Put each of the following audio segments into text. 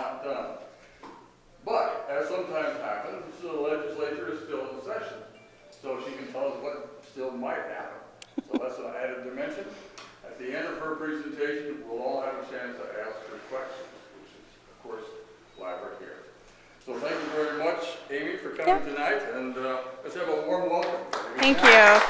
not done. But, as sometimes happens, the legislature is still in session, so she can tell us what still might happen. So that's an added dimension. At the end of her presentation, we'll all have a chance to ask her questions, which is, of course, why we're here. So thank you very much, Amy, for coming tonight, and let's have a warm welcome. Thank you.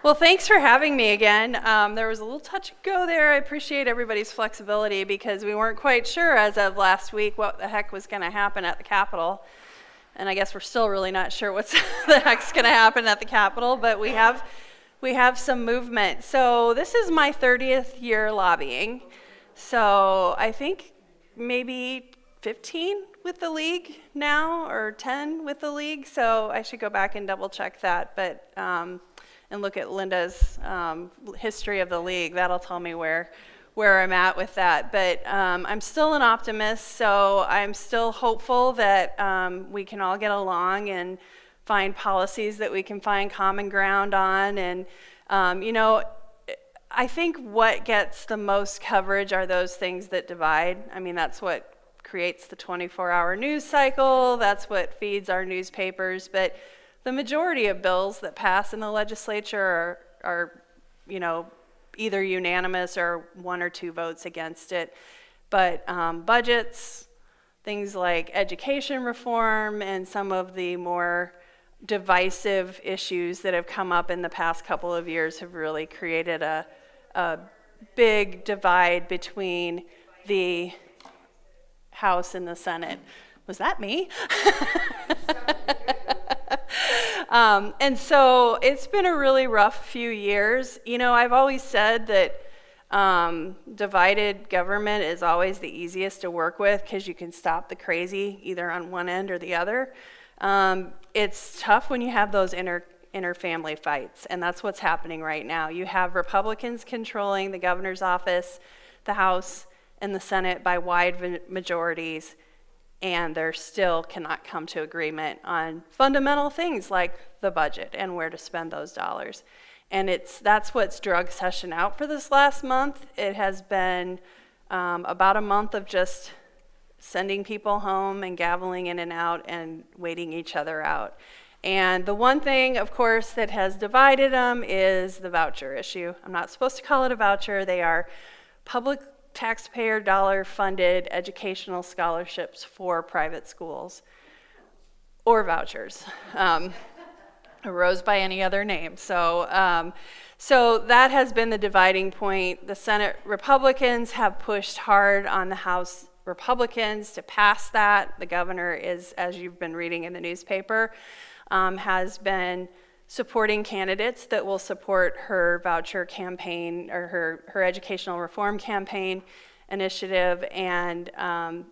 Well, thanks for having me again. There was a little touch and go there. I appreciate everybody's flexibility because we weren't quite sure as of last week what the heck was going to happen at the Capitol. And I guess we're still really not sure what the heck's going to happen at the Capitol, but we have some movement. So this is my 30th year lobbying. So I think maybe 15 with the league now, or 10 with the league. So I should go back and double check that, but and look at Linda's history of the league. That'll tell me where I'm at with that. But I'm still an optimist, so I'm still hopeful that we can all get along and find policies that we can find common ground on. And you know, I think what gets the most coverage are those things that divide. I mean, that's what creates the 24-hour news cycle. That's what feeds our newspapers. But the majority of bills that pass in the legislature are you know, either unanimous or 1 or 2 votes against it. But budgets, things like education reform, and some of the more divisive issues that have come up in the past couple of years have really created a big divide between the House and the Senate. Was that me? And so it's been a really rough few years. You know, I've always said that divided government is always the easiest to work with because you can stop the crazy either on one end or the other. It's tough when you have those inter-family fights, and that's what's happening right now. You have Republicans controlling the governor's office, the House, and the Senate by wide majorities, and they still cannot come to agreement on fundamental things like the budget and where to spend those dollars. And that's what's drug session out for this last month. It has been about a month of just sending people home and gaveling in and out and waiting each other out. And the one thing, of course, that has divided them is the voucher issue. I'm not supposed to call it a voucher. They are public taxpayer dollar funded educational scholarships for private schools, or vouchers, arose by any other name. So that has been the dividing point. The Senate Republicans have pushed hard on the House Republicans to pass that. The governor is, as you've been reading in the newspaper, has been supporting candidates that will support her voucher campaign or her educational reform campaign initiative, and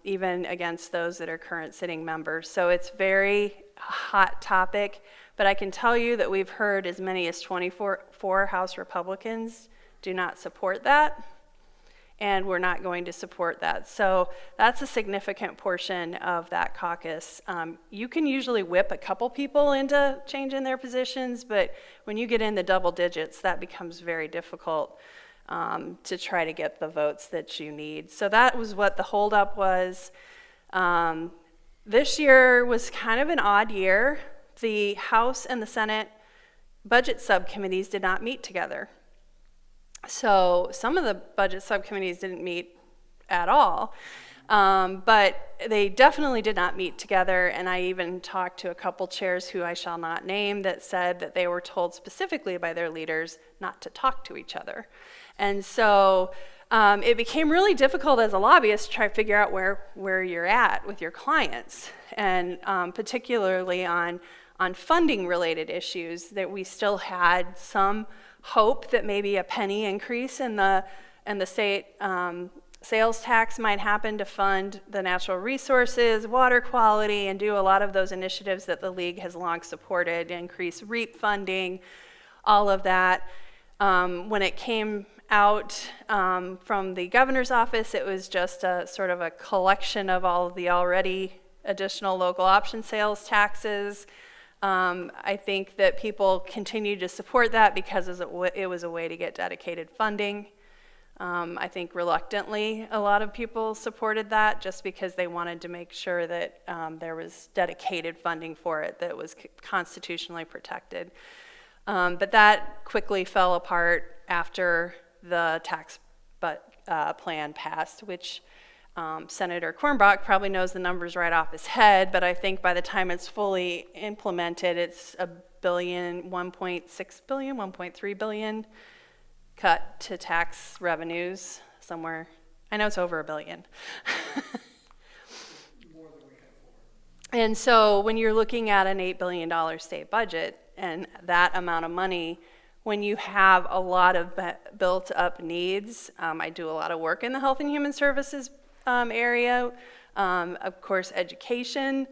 even against those that are current sitting members. So it's very hot topic, but I can tell you that we've heard as many as 24 House Republicans do not support that, and we're not going to support that. So that's a significant portion of that caucus. You can usually whip a couple people into changing their positions, but when you get in the double digits, that becomes very difficult to try to get the votes that you need. So that was what the holdup was. This year was kind of an odd year. The House and the Senate budget subcommittees did not meet together. So some of the budget subcommittees didn't meet at all, but they definitely did not meet together, and I even talked to a couple chairs who I shall not name that said that they were told specifically by their leaders not to talk to each other. And so it became really difficult as a lobbyist to try to figure out where you're at with your clients, and particularly on funding related issues, that we still had some hope that maybe a penny increase in the state sales tax might happen to fund the natural resources, water quality, and do a lot of those initiatives that the league has long supported, increase REAP funding, all of that. When it came out from the governor's office, it was just a sort of a collection of all of the already additional local option sales taxes. I think that people continue to support that because it was a way to get dedicated funding. I think reluctantly, a lot of people supported that just because they wanted to make sure that there was dedicated funding for it that was constitutionally protected. But that quickly fell apart after the tax plan passed, which Senator Cornbach probably knows the numbers right off his head, but I think by the time it's fully implemented, it's $1 billion, $1.6 billion, $1.3 billion cut to tax revenues somewhere. I know it's over $1 billion. More than we can afford. And so when you're looking at an $8 billion state budget and that amount of money, when you have a lot of built up needs, I do a lot of work in the Health and Human Services area, of course education.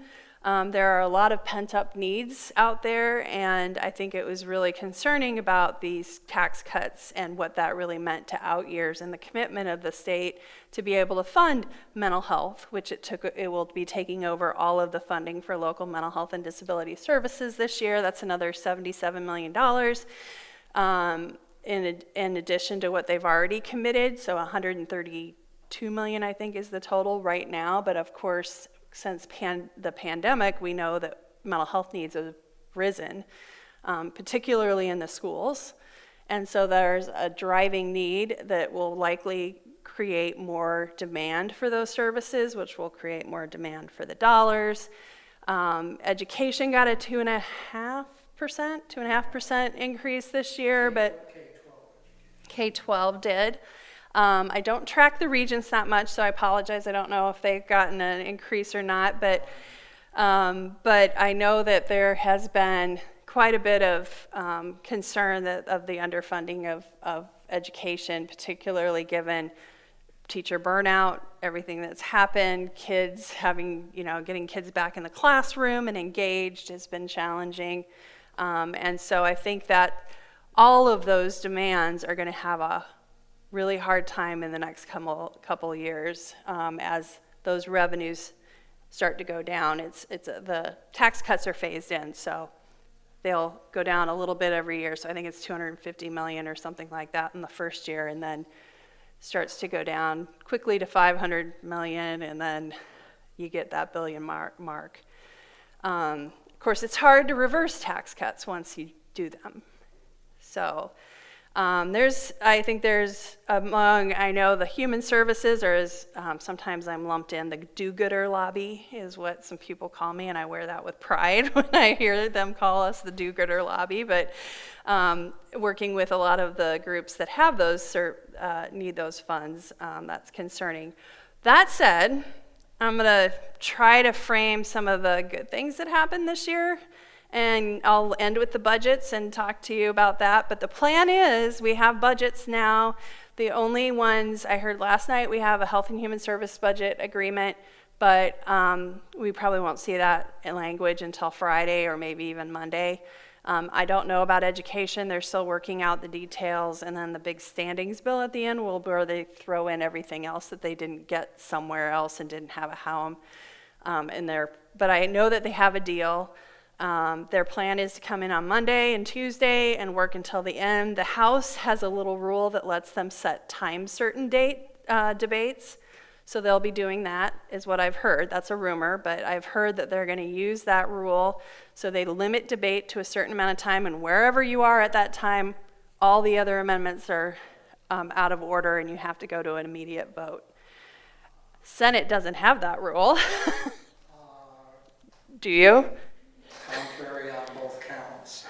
There are a lot of pent-up needs out there, and I think it was really concerning about these tax cuts and what that really meant to out years and the commitment of the state to be able to fund mental health, which it will be taking over all of the funding for local mental health and disability services this year. That's another $77 million in addition to what they've already committed, so $132 million I think is the total right now, but of course since the pandemic, we know that mental health needs have risen, particularly in the schools. And so there's a driving need that will likely create more demand for those services, which will create more demand for the dollars. Education got a 2.5% increase this year, but K-12 did. I don't track the regents that much, so I apologize. I don't know if they've gotten an increase or not, but I know that there has been quite a bit of concern of the underfunding of education, particularly given teacher burnout, everything that's happened, kids getting kids back in the classroom and engaged has been challenging. And so I think that all of those demands are going to have a really hard time in the next couple years as those revenues start to go down. The tax cuts are phased in, so they'll go down a little bit every year. So I think it's $250 million or something like that in the first year, and then starts to go down quickly to $500 million, and then you get that billion mark. Of course, it's hard to reverse tax cuts once you do them. So I think there's I know the human services, or as sometimes I'm lumped in, the do-gooder lobby is what some people call me, and I wear that with pride when I hear them call us the do-gooder lobby, but working with a lot of the groups that have those, need those funds, that's concerning. That said, I'm gonna try to frame some of the good things that happened this year, and I'll end with the budgets and talk to you about that. But the plan is we have budgets now. The only ones I heard last night, we have a Health and Human Service budget agreement, but we probably won't see that in language until Friday or maybe even Monday. I don't know about education. They're still working out the details. And then the big standings bill at the end where they throw in everything else that they didn't get somewhere else and didn't have a home in there. But I know that they have a deal. Their plan is to come in on Monday and Tuesday and work until the end. The House has a little rule that lets them set certain date debates, so they'll be doing that, is what I've heard. That's a rumor, but I've heard that they're going to use that rule, so they limit debate to a certain amount of time, and wherever you are at that time, all the other amendments are out of order, and you have to go to an immediate vote. Senate doesn't have that rule. Do you? Contrary on both counts.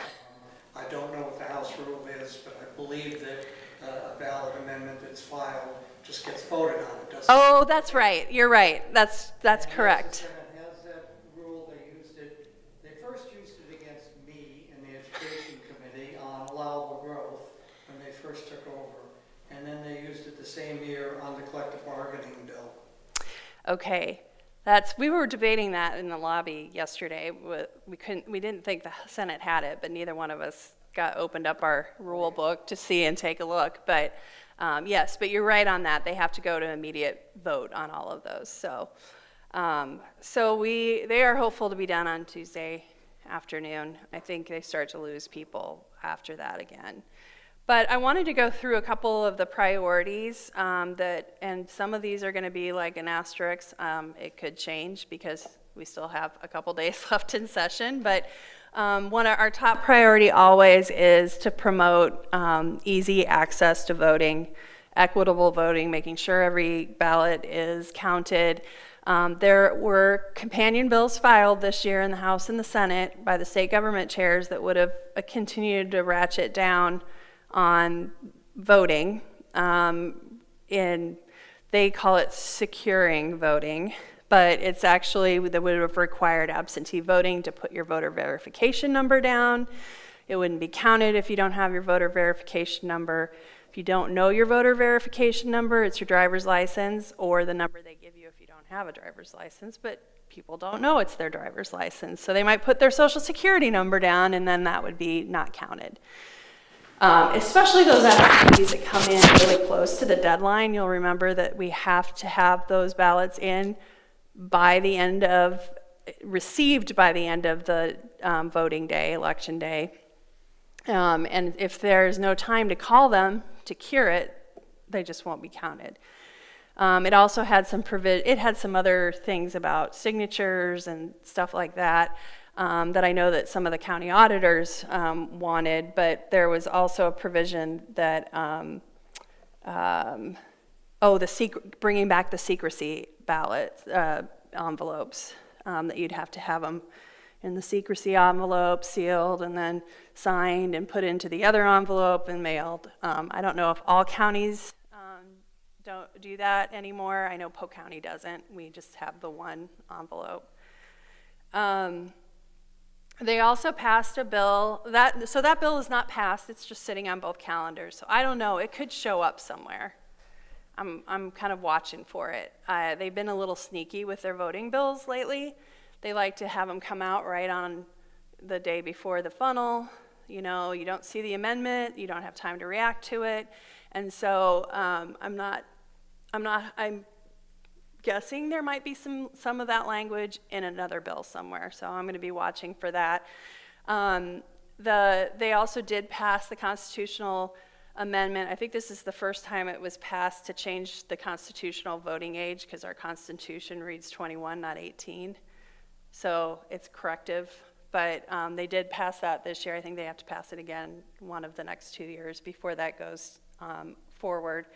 I don't know what the House rule is, but I believe that a valid amendment that's filed just gets voted on. It doesn't. Oh, that's right. You're right. That's correct. The Senate has that rule. They first used it against me in the Education Committee on allowable growth when they first took over, and then they used it the same year on the collective bargaining bill. Okay. We were debating that in the lobby yesterday. We didn't think the Senate had it, but neither one of us opened up our rule book to see and take a look. But yes, but you're right on that. They have to go to immediate vote on all of those. So they are hopeful to be done on Tuesday afternoon. I think they start to lose people after that again. But I wanted to go through a couple of the priorities and some of these are going to be like an asterisk. It could change because we still have a couple days left in session. But one of our top priority always is to promote easy access to voting, equitable voting, making sure every ballot is counted. There were companion bills filed this year in the House and the Senate by the state government chairs that would have continued to ratchet down on voting, they call it securing voting, but it's actually that would have required absentee voting to put your voter verification number down. It wouldn't be counted if you don't have your voter verification number. If you don't know your voter verification number, it's your driver's license or the number they give you if you don't have a driver's license, but people don't know it's their driver's license. So they might put their social security number down and then that would be not counted. Especially those absentees that come in really close to the deadline. You'll remember that we have to have those ballots in by the end of, received by the end of the voting day, election day. And if there's no time to call them to cure it, they just won't be counted. It also had some it had some other things about signatures and stuff like that. That I know that some of the county auditors wanted, but there was also a provision that, bringing back the secrecy ballot envelopes, that you'd have to have them in the secrecy envelope, sealed, and then signed and put into the other envelope and mailed. I don't know if all counties don't do that anymore. I know Polk County doesn't. We just have the one envelope. They also passed a bill, so that bill is not passed, it's just sitting on both calendars. So I don't know, it could show up somewhere. I'm kind of watching for it. They've been a little sneaky with their voting bills lately. They like to have them come out right on the day before the funnel. You know, you don't see the amendment, you don't have time to react to it. And so I'm guessing there might be some of that language in another bill somewhere, so I'm going to be watching for that. They also did pass the constitutional amendment. I think this is the first time it was passed to change the constitutional voting age because our Constitution reads 21, not 18. So it's corrective, but they did pass that this year. I think they have to pass it again one of the next 2 years before that goes forward.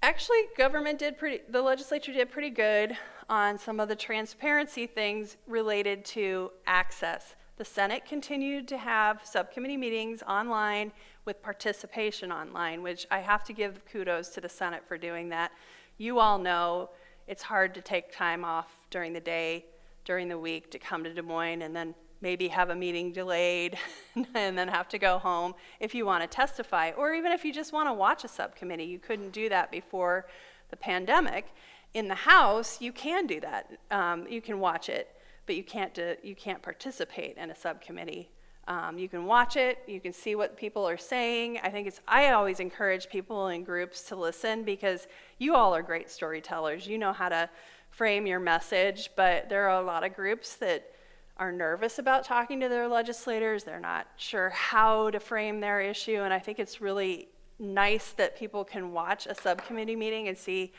Actually, the legislature did pretty good on some of the transparency things related to access. The Senate continued to have subcommittee meetings online with participation online, which I have to give kudos to the Senate for doing that. You all know it's hard to take time off during the day, during the week to come to Des Moines and then maybe have a meeting delayed and then have to go home if you want to testify, or even if you just want to watch a subcommittee. You couldn't do that before the pandemic. In the House, you can do that. You can watch it, but you can't participate in a subcommittee. You can watch it, you can see what people are saying. I always encourage people in groups to listen because you all are great storytellers. You know how to frame your message, but there are a lot of groups that are nervous about talking to their legislators. They're not sure how to frame their issue, and I think it's really nice that people can watch a subcommittee meeting and see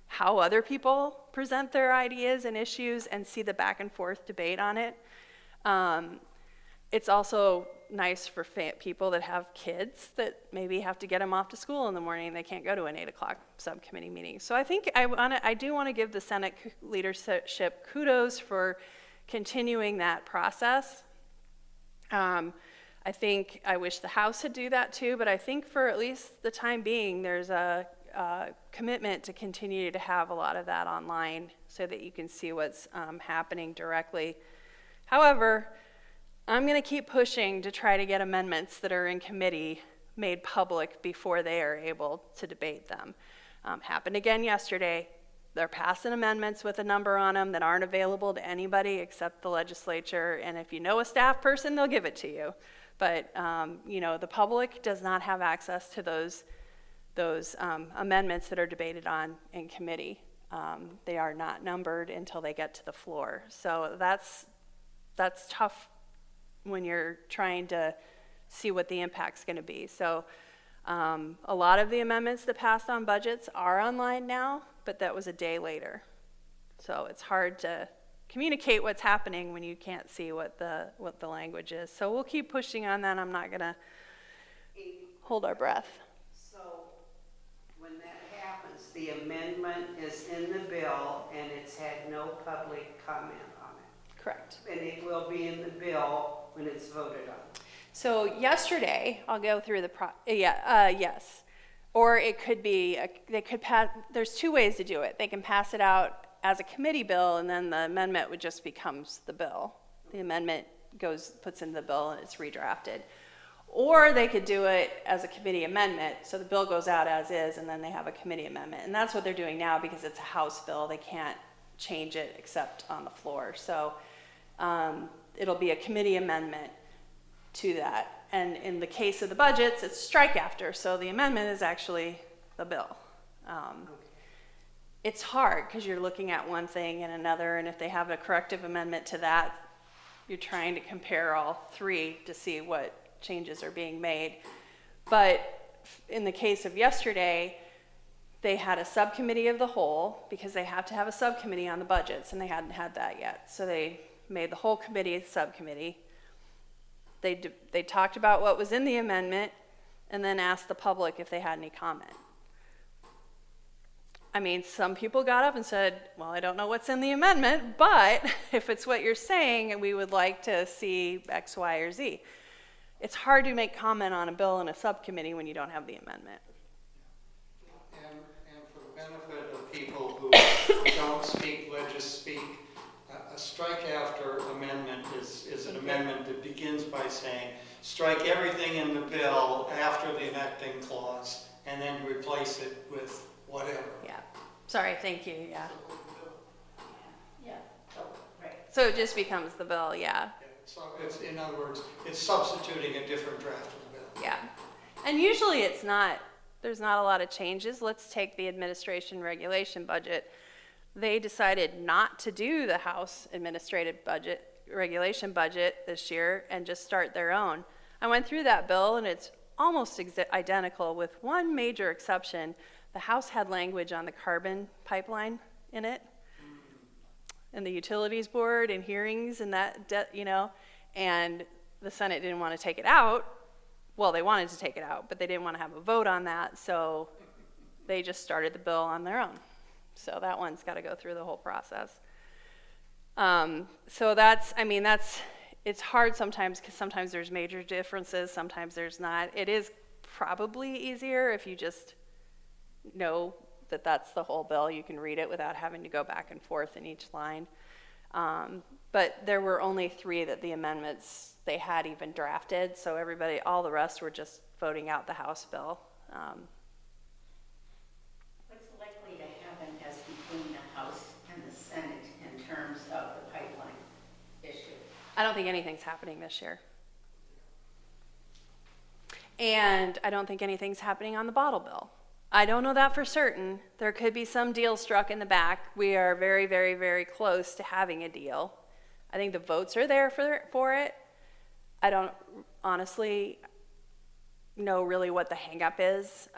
how other people present their ideas and issues and see the back and forth debate on it. It's also nice for people that have kids that maybe have to get them off to school in the morning and they can't go to an 8 o'clock subcommittee meeting. So I think I do want to give the Senate leadership kudos for continuing that process. I wish the House would do that too, but I think for at least the time being, there's a commitment to continue to have a lot of that online so that you can see what's happening directly. However, I'm going to keep pushing to try to get amendments that are in committee made public before they are able to debate them. Happened again yesterday. They're passing amendments with a number on them that aren't available to anybody except the legislature, and if you know a staff person, they'll give it to you. But the public does not have access to those amendments that are debated on in committee. They are not numbered until they get to the floor. So that's tough when you're trying to see what the impact's going to be. So a lot of the amendments that passed on budgets are online now, but that was a day later. So it's hard to communicate what's happening when you can't see what the language is. So we'll keep pushing on that. I'm not going to hold our breath. So when that happens, the amendment is in the bill and it's had no public comment on it. Correct. And it will be in the bill when it's voted on. So yesterday, I'll go through the yes. Or it could be, they could pass, there's two ways to do it. They can pass it out as a committee bill, and then the amendment would just becomes the bill. The amendment puts in the bill and it's redrafted. Or they could do it as a committee amendment, so the bill goes out as is, and then they have a committee amendment. And that's what they're doing now because it's a House bill. They can't change it except on the floor. So it'll be a committee amendment to that. And in the case of the budgets, it's strike after, so the amendment is actually the bill. It's hard because you're looking at one thing and another, and if they have a corrective amendment to that, you're trying to compare all three to see what changes are being made. But in the case of yesterday, they had a subcommittee of the whole because they have to have a subcommittee on the budgets, and they hadn't had that yet. So they made the whole committee a subcommittee. They talked about what was in the amendment and then asked the public if they had any comment. I mean, some people got up and said, well, I don't know what's in the amendment, but if it's what you're saying, we would like to see X, Y, or Z. It's hard to make comment on a bill in a subcommittee when you don't have the amendment. And for the benefit of people who don't speak legislate, a strike after amendment is an amendment that begins by saying, strike everything in the bill after the enacting clause, and then replace it with whatever. Yeah. Sorry, thank you, yeah. Yeah, so, right. So it just becomes the bill, yeah. So it's, in other words, it's substituting a different draft of the bill. Yeah. And usually there's not a lot of changes. Let's take the administration regulation budget. They decided not to do the House administrative regulation budget this year and just start their own. I went through that bill and it's almost identical with one major exception. The House had language on the carbon pipeline in it, and the utilities board and hearings and that, and the Senate didn't want to take it out. Well, they wanted to take it out, but they didn't want to have a vote on that, so they just started the bill on their own. So that one's got to go through the whole process. So it's hard sometimes because sometimes there's major differences, sometimes there's not. It is probably easier if you just know that that's the whole bill. You can read it without having to go back and forth in each line. But there were only 3 that the amendments they had even drafted, so all the rest were just voting out the House bill. What's likely to happen as between the House and the Senate in terms of the pipeline issue? I don't think anything's happening this year. And I don't think anything's happening on the bottle bill. I don't know that for certain. There could be some deal struck in the back. We are very, very, very close to having a deal. I think the votes are there for it. I don't honestly know really what the hang-up is.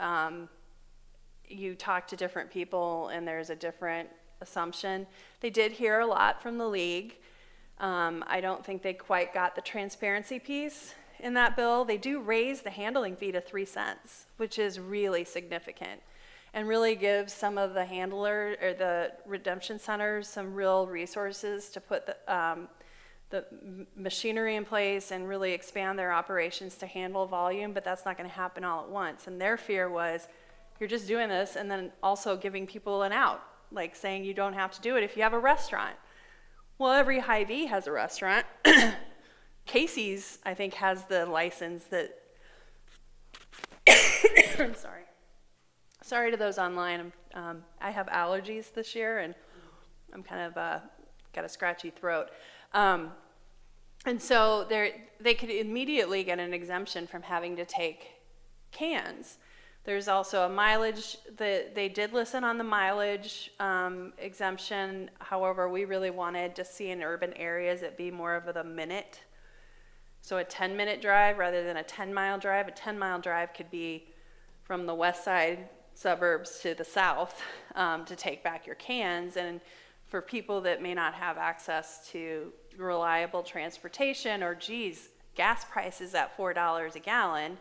You talk to different people and there's a different assumption. They did hear a lot from the league. I don't think they quite got the transparency piece in that bill. They do raise the handling fee to 3 cents, which is really significant, and really gives some of the handler or the redemption centers some real resources to put the machinery in place and really expand their operations to handle volume, but that's not going to happen all at once. And their fear was, you're just doing this and then also giving people an out, like saying you don't have to do it if you have a restaurant. Well, every Hy-Vee has a restaurant. Casey's, I think, has the license that, I'm sorry. Sorry to those online. I have allergies this year, and I'm kind of got a scratchy throat. And so they could immediately get an exemption from having to take cans. There's also a mileage, they did listen on the mileage exemption. However, we really wanted to see in urban areas it be more of the minute So a 10-minute drive rather than a 10-mile drive. A 10-mile drive could be from the west side suburbs to the south to take back your cans. And for people that may not have access to reliable transportation, or geez, gas prices at $4 a gallon,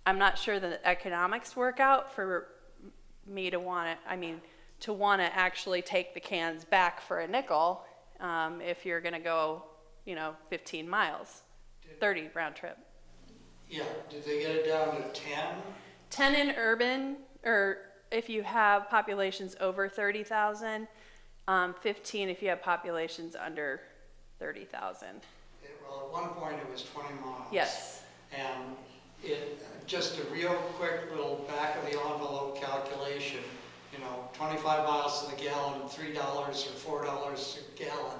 I'm not sure the economics work out for me to want to actually take the cans back for a nickel if you're going to go, 15 miles, 30 round trip. Yeah, did they get it down to 10? 10 in urban, or if you have populations over 30,000, 15 if you have populations under 30,000. Well, at one point it was 20 miles. Yes. And just a real quick little back of the envelope calculation, 25 miles to the gallon, $3 or $4 a gallon,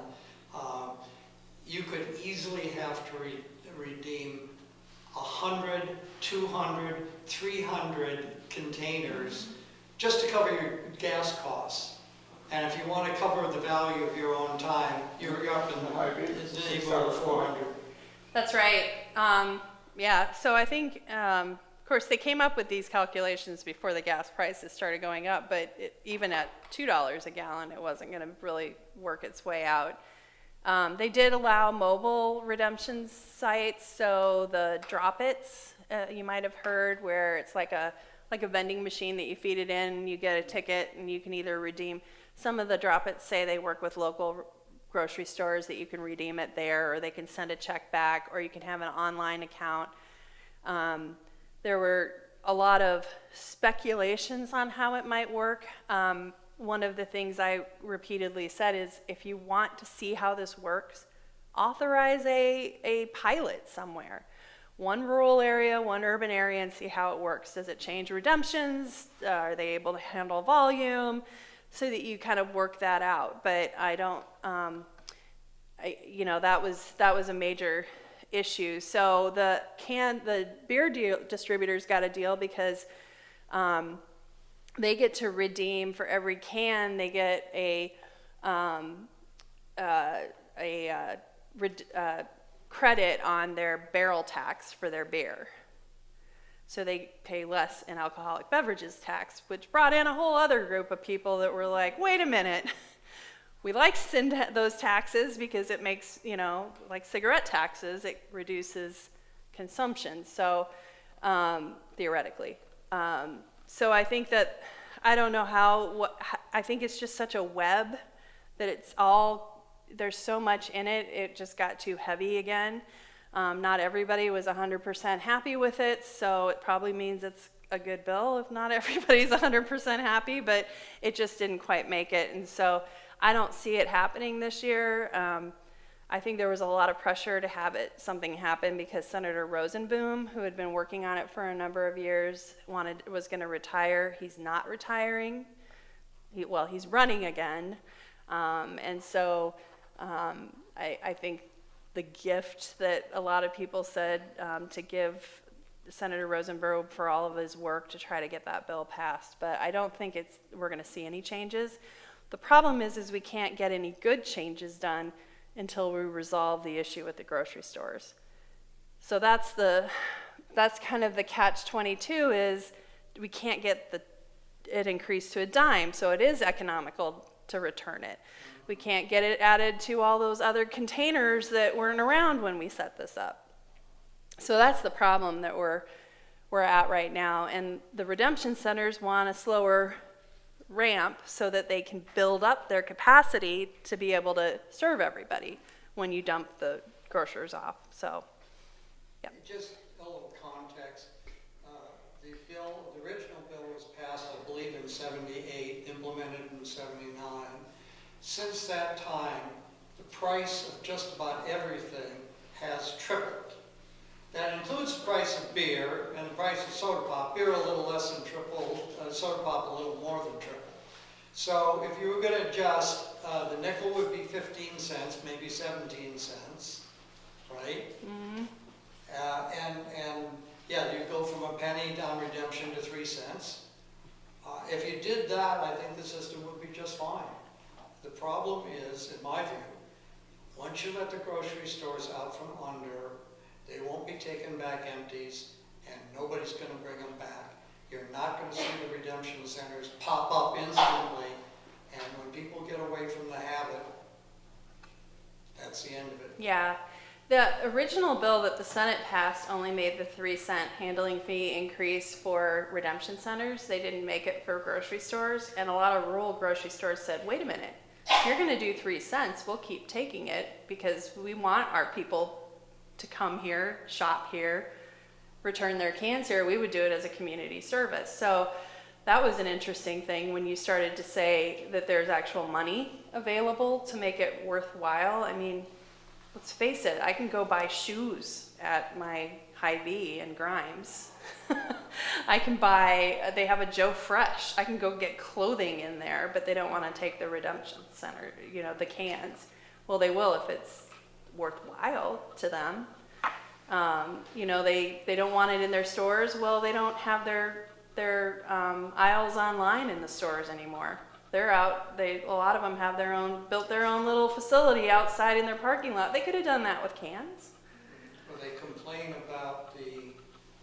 you could easily have to redeem 100, 200, 300 containers just to cover your gas costs. And if you want to cover the value of your own time, you're up in the neighborhood of 400. That's right. Yeah, so I think, of course, they came up with these calculations before the gas prices started going up, but even at $2 a gallon, it wasn't going to really work its way out. They did allow mobile redemption sites, so the drop-its, you might have heard, where it's like a vending machine that you feed it in, and you get a ticket, and you can either redeem. Some of the drop-its say they work with local grocery stores that you can redeem it there, or they can send a check back, or you can have an online account. There were a lot of speculations on how it might work. One of the things I repeatedly said is, if you want to see how this works, authorize a pilot somewhere. One rural area, one urban area, and see how it works. Does it change redemptions? Are they able to handle volume? So that you kind of work that out. But I don't, that was a major issue. So the beer distributors got a deal because they get to redeem for every can. They get a credit on their barrel tax for their beer. So they pay less in alcoholic beverages tax, which brought in a whole other group of people that were like, wait a minute, we like to send those taxes because it makes, like cigarette taxes, it reduces consumption, so theoretically. So I think that, I don't know I think it's just such a web that there's so much in it, it just got too heavy again. Not everybody was 100% happy with it, so it probably means it's a good bill if not everybody's 100% happy, but it just didn't quite make it, and so I don't see it happening this year. I think there was a lot of pressure to have something happen because Senator Rosenboom, who had been working on it for a number of years, was going to retire. He's not retiring. He's running again, and so I think the gift that a lot of people said to give Senator Rosenberg for all of his work to try to get that bill passed. But I don't think we're going to see any changes. The problem is we can't get any good changes done until we resolve the issue with the grocery stores. So that's kind of the catch-22 is we can't get it increased to a dime, so it is economical to return it. We can't get it added to all those other containers that weren't around when we set this up. So that's the problem that we're at right now. And the redemption centers want a slower ramp so that they can build up their capacity to be able to serve everybody when you dump the grocers off. So, yeah. Just a little context. The original bill was passed, I believe, in 78, implemented in 79. Since that time, the price of just about everything has tripled. That includes the price of beer and the price of soda pop. Beer a little less than triple, soda pop a little more than triple. So if you were going to adjust, the nickel would be 15 cents, maybe 17 cents, right? Mm-hmm. And yeah, you go from a penny down redemption to 3 cents. If you did that, I think the system would be just fine. The problem is, in my view, once you let the grocery stores out from under taking back empties, and nobody's gonna bring them back. You're not gonna see the redemption centers pop up instantly, and when people get away from the habit, that's the end of it. Yeah. The original bill that the Senate passed only made the 3-cent handling fee increase for redemption centers. They didn't make it for grocery stores, and a lot of rural grocery stores said, wait a minute, if you're gonna do 3 cents, we'll keep taking it because we want our people to come here, shop here, return their cans here. We would do it as a community service. So that was an interesting thing when you started to say that there's actual money available to make it worthwhile. I mean, let's face it, I can go buy shoes at my Hy-Vee in Grimes. I can buy, they have a Joe Fresh. I can go get clothing in there, but they don't want to take the redemption center, you know, the cans. Well, they will if it's worthwhile to them. You know, they don't want it in their stores. Well, they don't have their aisles online in the stores anymore. They're out, a lot of them have built their own little facility outside in their parking lot. They could have done that with cans. Well, they complain about the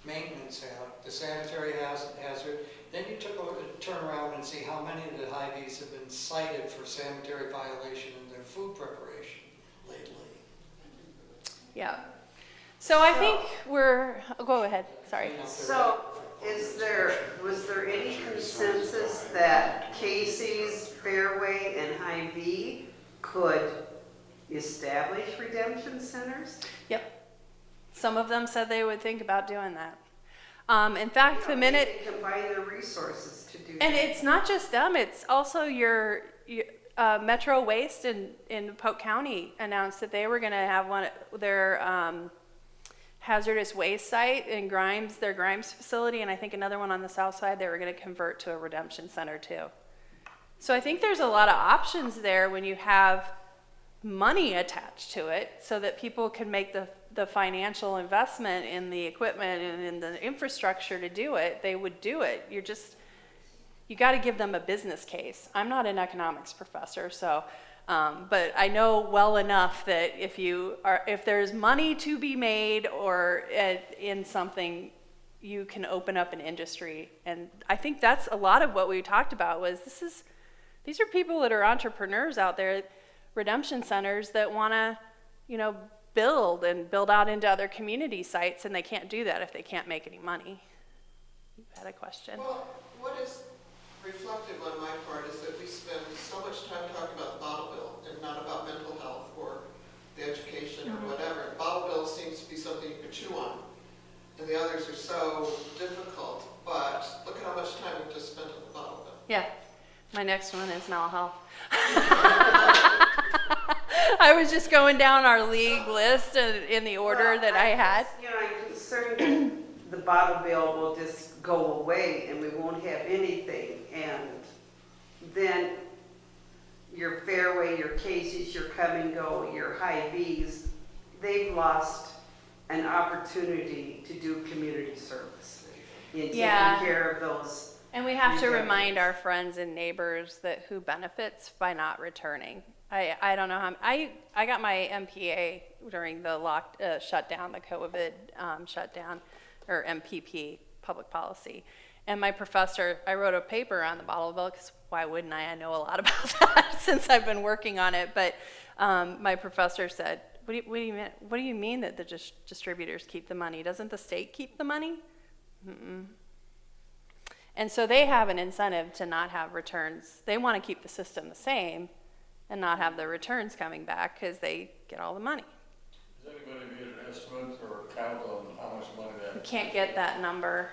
maintenance, the sanitary hazard. Then you turn around and see how many of the Hy-Vees have been cited for sanitary violation in their food preparation lately. Yeah. So I think go ahead, sorry. So was there any consensus that Casey's, Fairway, and Hy-Vee could establish redemption centers? Yep. Some of them said they would think about doing that. In fact, the minute, They combine their resources to do that. and it's not just them, it's also your Metro Waste in Polk County announced that they were gonna have their hazardous waste site in Grimes, their Grimes facility, and I think another one on the south side they were gonna convert to a redemption center too. So I think there's a lot of options there when you have money attached to it so that people can make the financial investment in the equipment and in the infrastructure to do it. They would do it. You got to give them a business case. I'm not an economics professor, so but I know well enough that if there's money to be made or in something, you can open up an industry. And I think that's a lot of what we talked about was these are people that are entrepreneurs out there, redemption centers that want to, build out into other community sites, and they can't do that if they can't make any money. You had a question? Well, what is reflective on my part is that we spend so much time talking about the bottle bill and not about mental health or the education or whatever. Bottle bill seems to be something you could chew on, and the others are so difficult, but look at how much time we've just spent on the bottle bill. Yeah, my next one is mental health. I was just going down our league list in the order that I had. I'm concerned that the bottle bill will just go away and we won't have anything. And then your Fairway, your Casey's, your Come and Go, your Hy-Vees, they've lost an opportunity to do community service in taking care of those. And we have to remind our friends and neighbors that who benefits by not returning. I don't know how, I got my MPA during the shutdown, the COVID shutdown, or MPP, public policy. And my professor, I wrote a paper on the bottle bill, because why wouldn't I? I know a lot about that since I've been working on it. But my professor said, what do you mean that the distributors keep the money? Doesn't the state keep the money? Mm-mm. And so they have an incentive to not have returns. They want to keep the system the same and not have the returns coming back because they get all the money. Is anybody made an estimate or a count on how much money that? You can't get that number.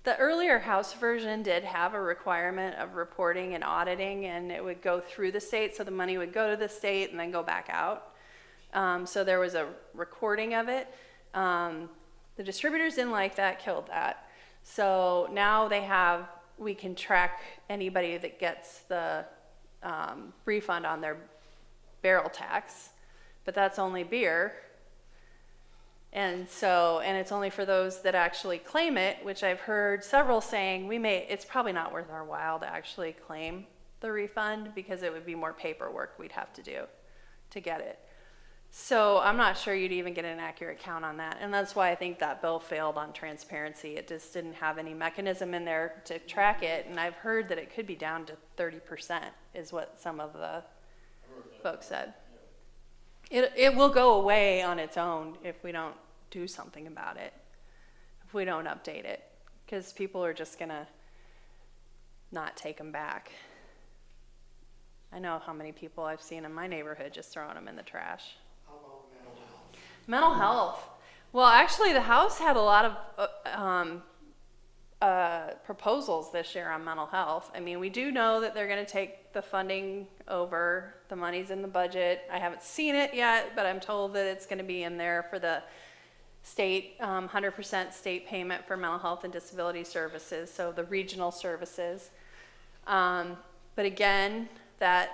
The earlier House version did have a requirement of reporting and auditing, and it would go through the state, so the money would go to the state and then go back out. So there was a recording of it. The distributors didn't like that, killed that. So now we can track anybody that gets the refund on their barrel tax, but that's only beer. And it's only for those that actually claim it, which I've heard several saying it's probably not worth our while to actually claim the refund because it would be more paperwork we'd have to do to get it. So I'm not sure you'd even get an accurate count on that. And that's why I think that bill failed on transparency. It just didn't have any mechanism in there to track it. And I've heard that it could be down to 30% is what some of the folks said. It will go away on its own if we don't do something about it, if we don't update it, because people are just gonna not take them back. I know how many people I've seen in my neighborhood just throwing them in the trash. How about mental health? Mental health. Well, actually, the House had a lot of proposals this year on mental health. I mean, we do know that they're going to take the funding over. The money's in the budget. I haven't seen it yet, but I'm told that it's going to be in there for the state, 100% state payment for mental health and disability services, so the regional services. But again, that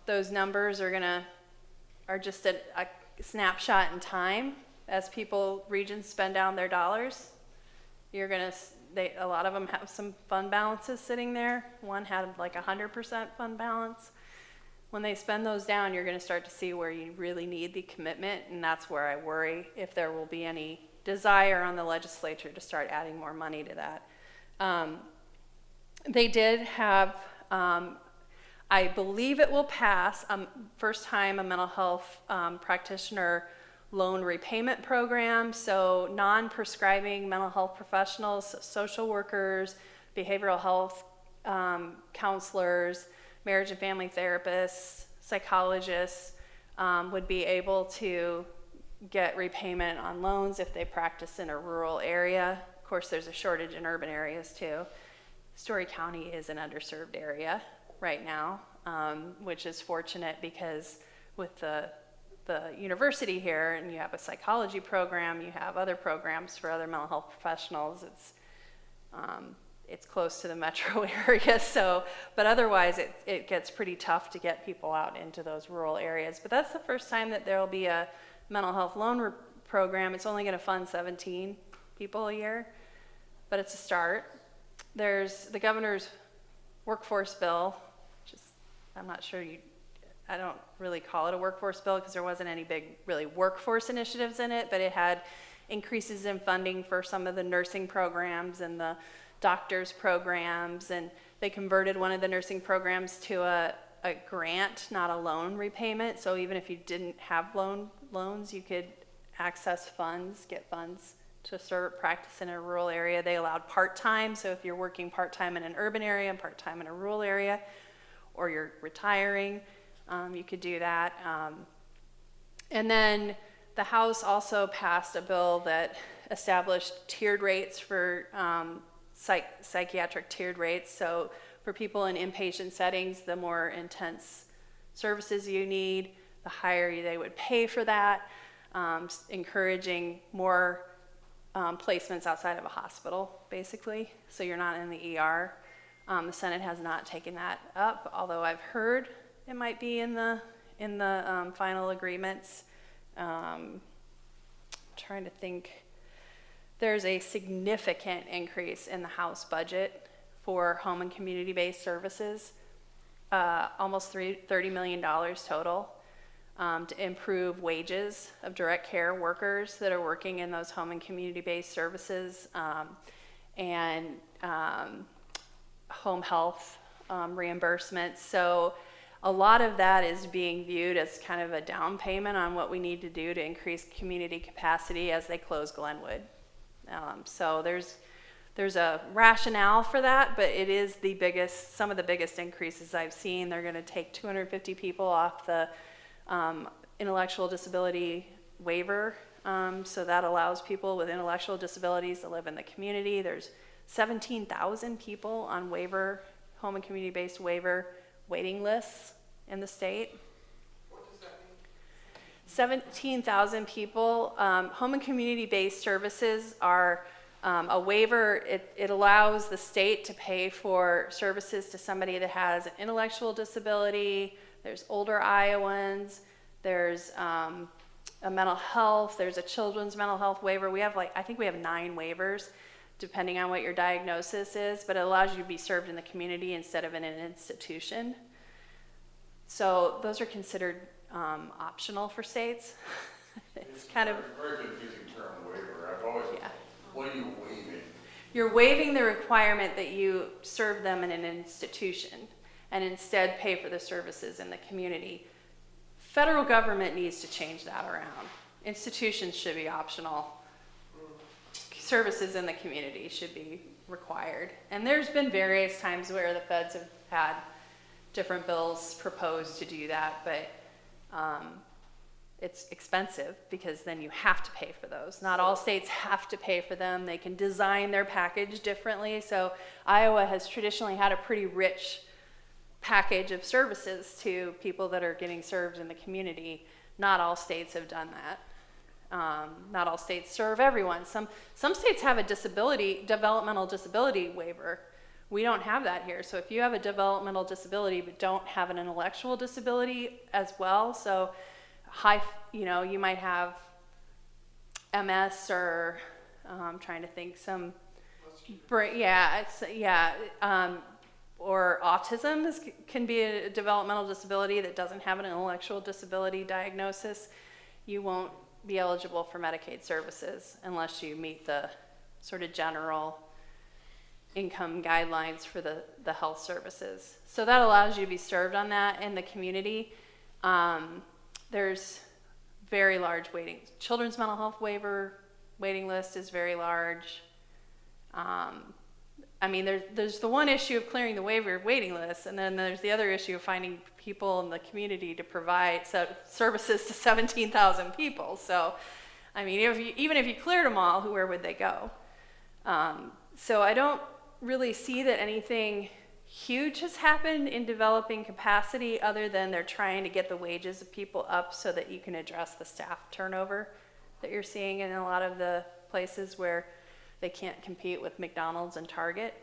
those numbers are just a snapshot in time. As regions spend down their dollars, a lot of them have some fund balances sitting there. One had like 100% fund balance. When they spend those down, you're going to start to see where you really need the commitment, and that's where I worry if there will be any desire on the legislature to start adding more money to that. They did have, I believe it will pass, first time a mental health practitioner loan repayment program, so non-prescribing mental health professionals, social workers, behavioral health counselors, marriage and family therapists, psychologists would be able to get repayment on loans if they practice in a rural area. Of course, there's a shortage in urban areas too. Story County is an underserved area right now, which is fortunate because with the university here, and you have a psychology program, you have other programs for other mental health professionals, it's close to the metro area, but otherwise it gets pretty tough to get people out into those rural areas. But that's the first time that there will be a mental health loan program. It's only going to fund 17 people a year, but it's a start. There's the governor's workforce bill, which is, I'm not sure I don't really call it a workforce bill because there wasn't any big really workforce initiatives in it, but it had increases in funding for some of the nursing programs and the doctors programs, and they converted one of the nursing programs to a grant, not a loan repayment. So even if you didn't have loans, you could access funds, get funds to practice in a rural area. They allowed part-time, so if you're working part-time in an urban area and part-time in a rural area, or you're retiring, you could do that. And then the House also passed a bill that established tiered rates for psychiatric tiered rates. So for people in inpatient settings, the more intense services you need, the higher they would pay for that, encouraging more placements outside of a hospital, basically, so you're not in the ER. The Senate has not taken that up, although I've heard it might be in the final agreements. Trying to think. There's a significant increase in the House budget for home and community-based services, almost $30 million total, to improve wages of direct care workers that are working in those home and community-based services, and home health reimbursements. So a lot of that is being viewed as kind of a down payment on what we need to do to increase community capacity as they close Glenwood. So there's a rationale for that, but it is some of the biggest increases I've seen. They're going to take 250 people off the intellectual disability waiver. So that allows people with intellectual disabilities to live in the community. There's 17,000 people on home and community-based waiver waiting lists in the state. What does that mean? 17,000 people. Home and community-based services are a waiver. It allows the state to pay for services to somebody that has an intellectual disability. There's older Iowans. There's a mental health. There's a children's mental health waiver. I think we have 9 waivers, depending on what your diagnosis is, but it allows you to be served in the community instead of in an institution. So those are considered optional for states. It's kind of, a very confusing term, waiver. I've always, yeah. what are you waiving? You're waiving the requirement that you serve them in an institution and instead pay for the services in the community. Federal government needs to change that around. Institutions should be optional. Services in the community should be required. And there's been various times where the feds have had different bills proposed to do that, but it's expensive because then you have to pay for those. Not all states have to pay for them. They can design their package differently. So Iowa has traditionally had a pretty rich package of services to people that are getting served in the community. Not all states have done that. Not all states serve everyone. Some states have a developmental disability waiver. We don't have that here. So if you have a developmental disability but don't have an intellectual disability as well, so you might have MS or I'm trying to think or autism can be a developmental disability that doesn't have an intellectual disability diagnosis. You won't be eligible for Medicaid services unless you meet the sort of general income guidelines for the health services. So that allows you to be served on that in the community. There's very large waiting. Children's mental health waiting list is very large. There's the one issue of clearing the waiting list, and then there's the other issue of finding people in the community to provide services to 17,000 people. So, even if you cleared them all, where would they go? So I don't really see that anything huge has happened in developing capacity other than they're trying to get the wages of people up so that you can address the staff turnover that you're seeing in a lot of the places where they can't compete with McDonald's and Target.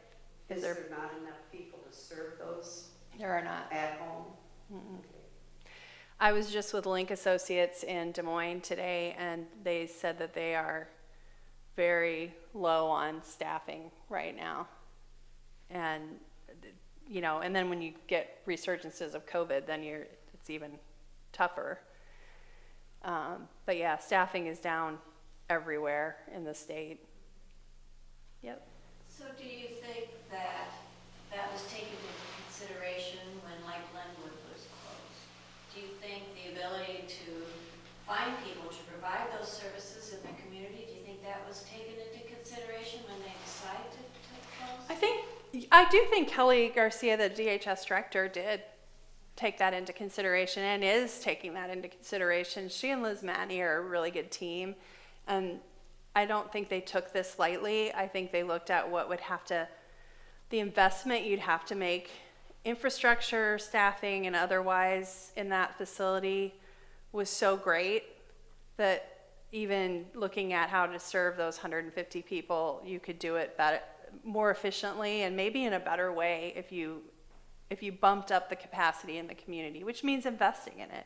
Is there not enough people to serve those There are not. at home? Okay. I was just with Link Associates in Des Moines today, and they said that they are very low on staffing right now. And and then when you get resurgences of COVID, then it's even tougher. But yeah, staffing is down everywhere in the state. Yep. So do you think that was taken into consideration when Glenwood was closed? Do you think the ability to find people to provide those services in the community, do you think that was taken into consideration when they decided to close? I do think Kelly Garcia, the DHS director, did take that into consideration and is taking that into consideration. She and Liz Matney are a really good team, and I don't think they took this lightly. I think they looked at the investment you'd have to make, infrastructure, staffing, and otherwise in that facility was so great that even looking at how to serve those 150 people, you could do it better, more efficiently, and maybe in a better way if you bumped up the capacity in the community, which means investing in it.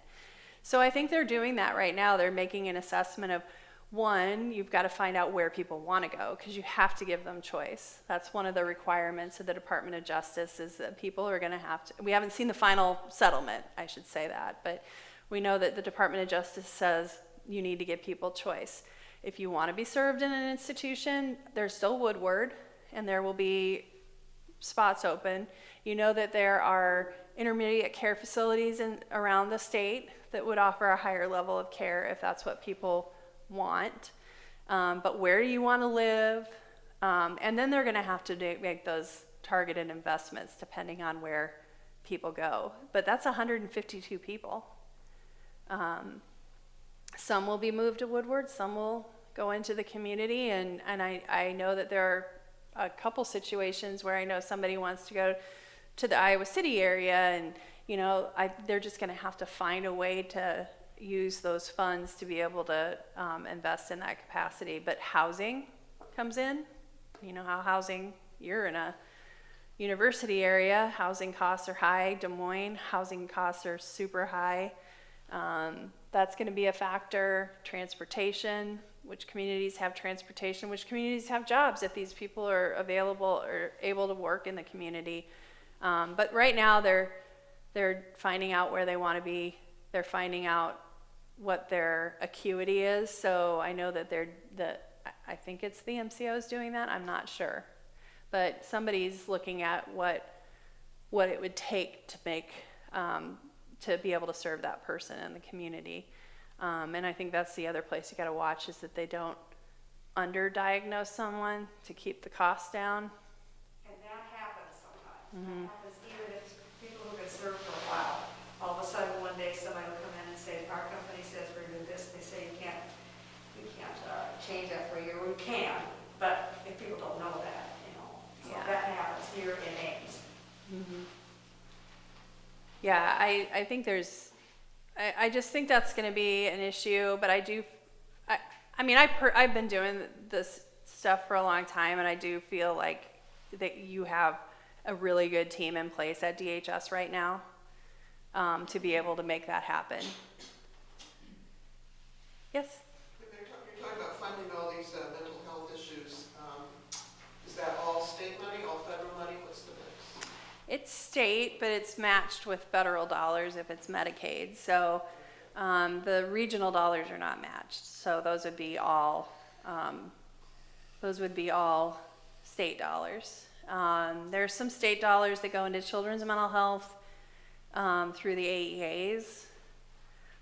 So I think they're doing that right now. They're making an assessment of, one, you've got to find out where people want to go because you have to give them choice. That's one of the requirements of the Department of Justice, is that people are going to have to, we haven't seen the final settlement, I should say that, but we know that the Department of Justice says you need to give people choice. If you want to be served in an institution, there's still Woodward, and there will be spots open. You know that there are intermediate care facilities around the state that would offer a higher level of care if that's what people want. But where do you want to live? And then they're going to have to make those targeted investments depending on where people go. But that's 152 people. Some will be moved to Woodward, some will go into the community, and I know that there are a couple situations where I know somebody wants to go to the Iowa City area, and they're just going to have to find a way to use those funds to be able to invest in that capacity. But housing comes in. You know how housing, you're in a university area, housing costs are high. Des Moines, housing costs are super high. That's going to be a factor. Transportation, which communities have transportation, which communities have jobs if these people are available or able to work in the community. But right now they're finding out where they want to be they're finding out what their acuity is. So I know that I think it's the MCOs doing that. I'm not sure, but somebody's looking at what it would take to make to be able to serve that person in the community. And I think that's the other place you got to watch, is that they don't underdiagnose someone to keep the costs down. And that happens sometimes. That happens even if people who've been served for a while. All of a sudden, one day, somebody will come in and say, our company says we're doing this. They say you can't change that for a year. We can, but if people don't know that, so Yeah. that happens here in Ames. Yeah, I think I just think that's going to be an issue, but I've been doing this stuff for a long time, and I do feel like that you have a really good team in place at DHS right now to be able to make that happen. Yes? You're talking about funding all these mental health issues. Is that all state money, all federal money? What's the mix? It's state, but it's matched with federal dollars if it's Medicaid. So the regional dollars are not matched. So those would be all state dollars. There's some state dollars that go into children's mental health through the AEAs.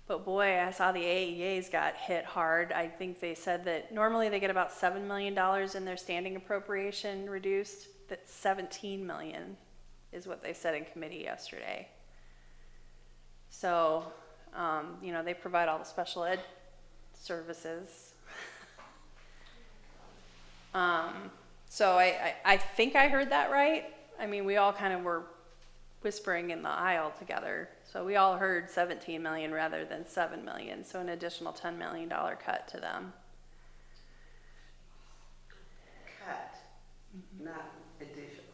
But boy, I saw the AEAs got hit hard. I think they said that normally they get about $7 million in their standing appropriation reduced. That $17 million is what they said in committee yesterday. So, they provide all the special ed services. So I think I heard that right. I mean, we all kind of were whispering in the aisle together. So we all heard 17 million rather than 7 million. So an additional $10 million cut to them. Cut, not additional.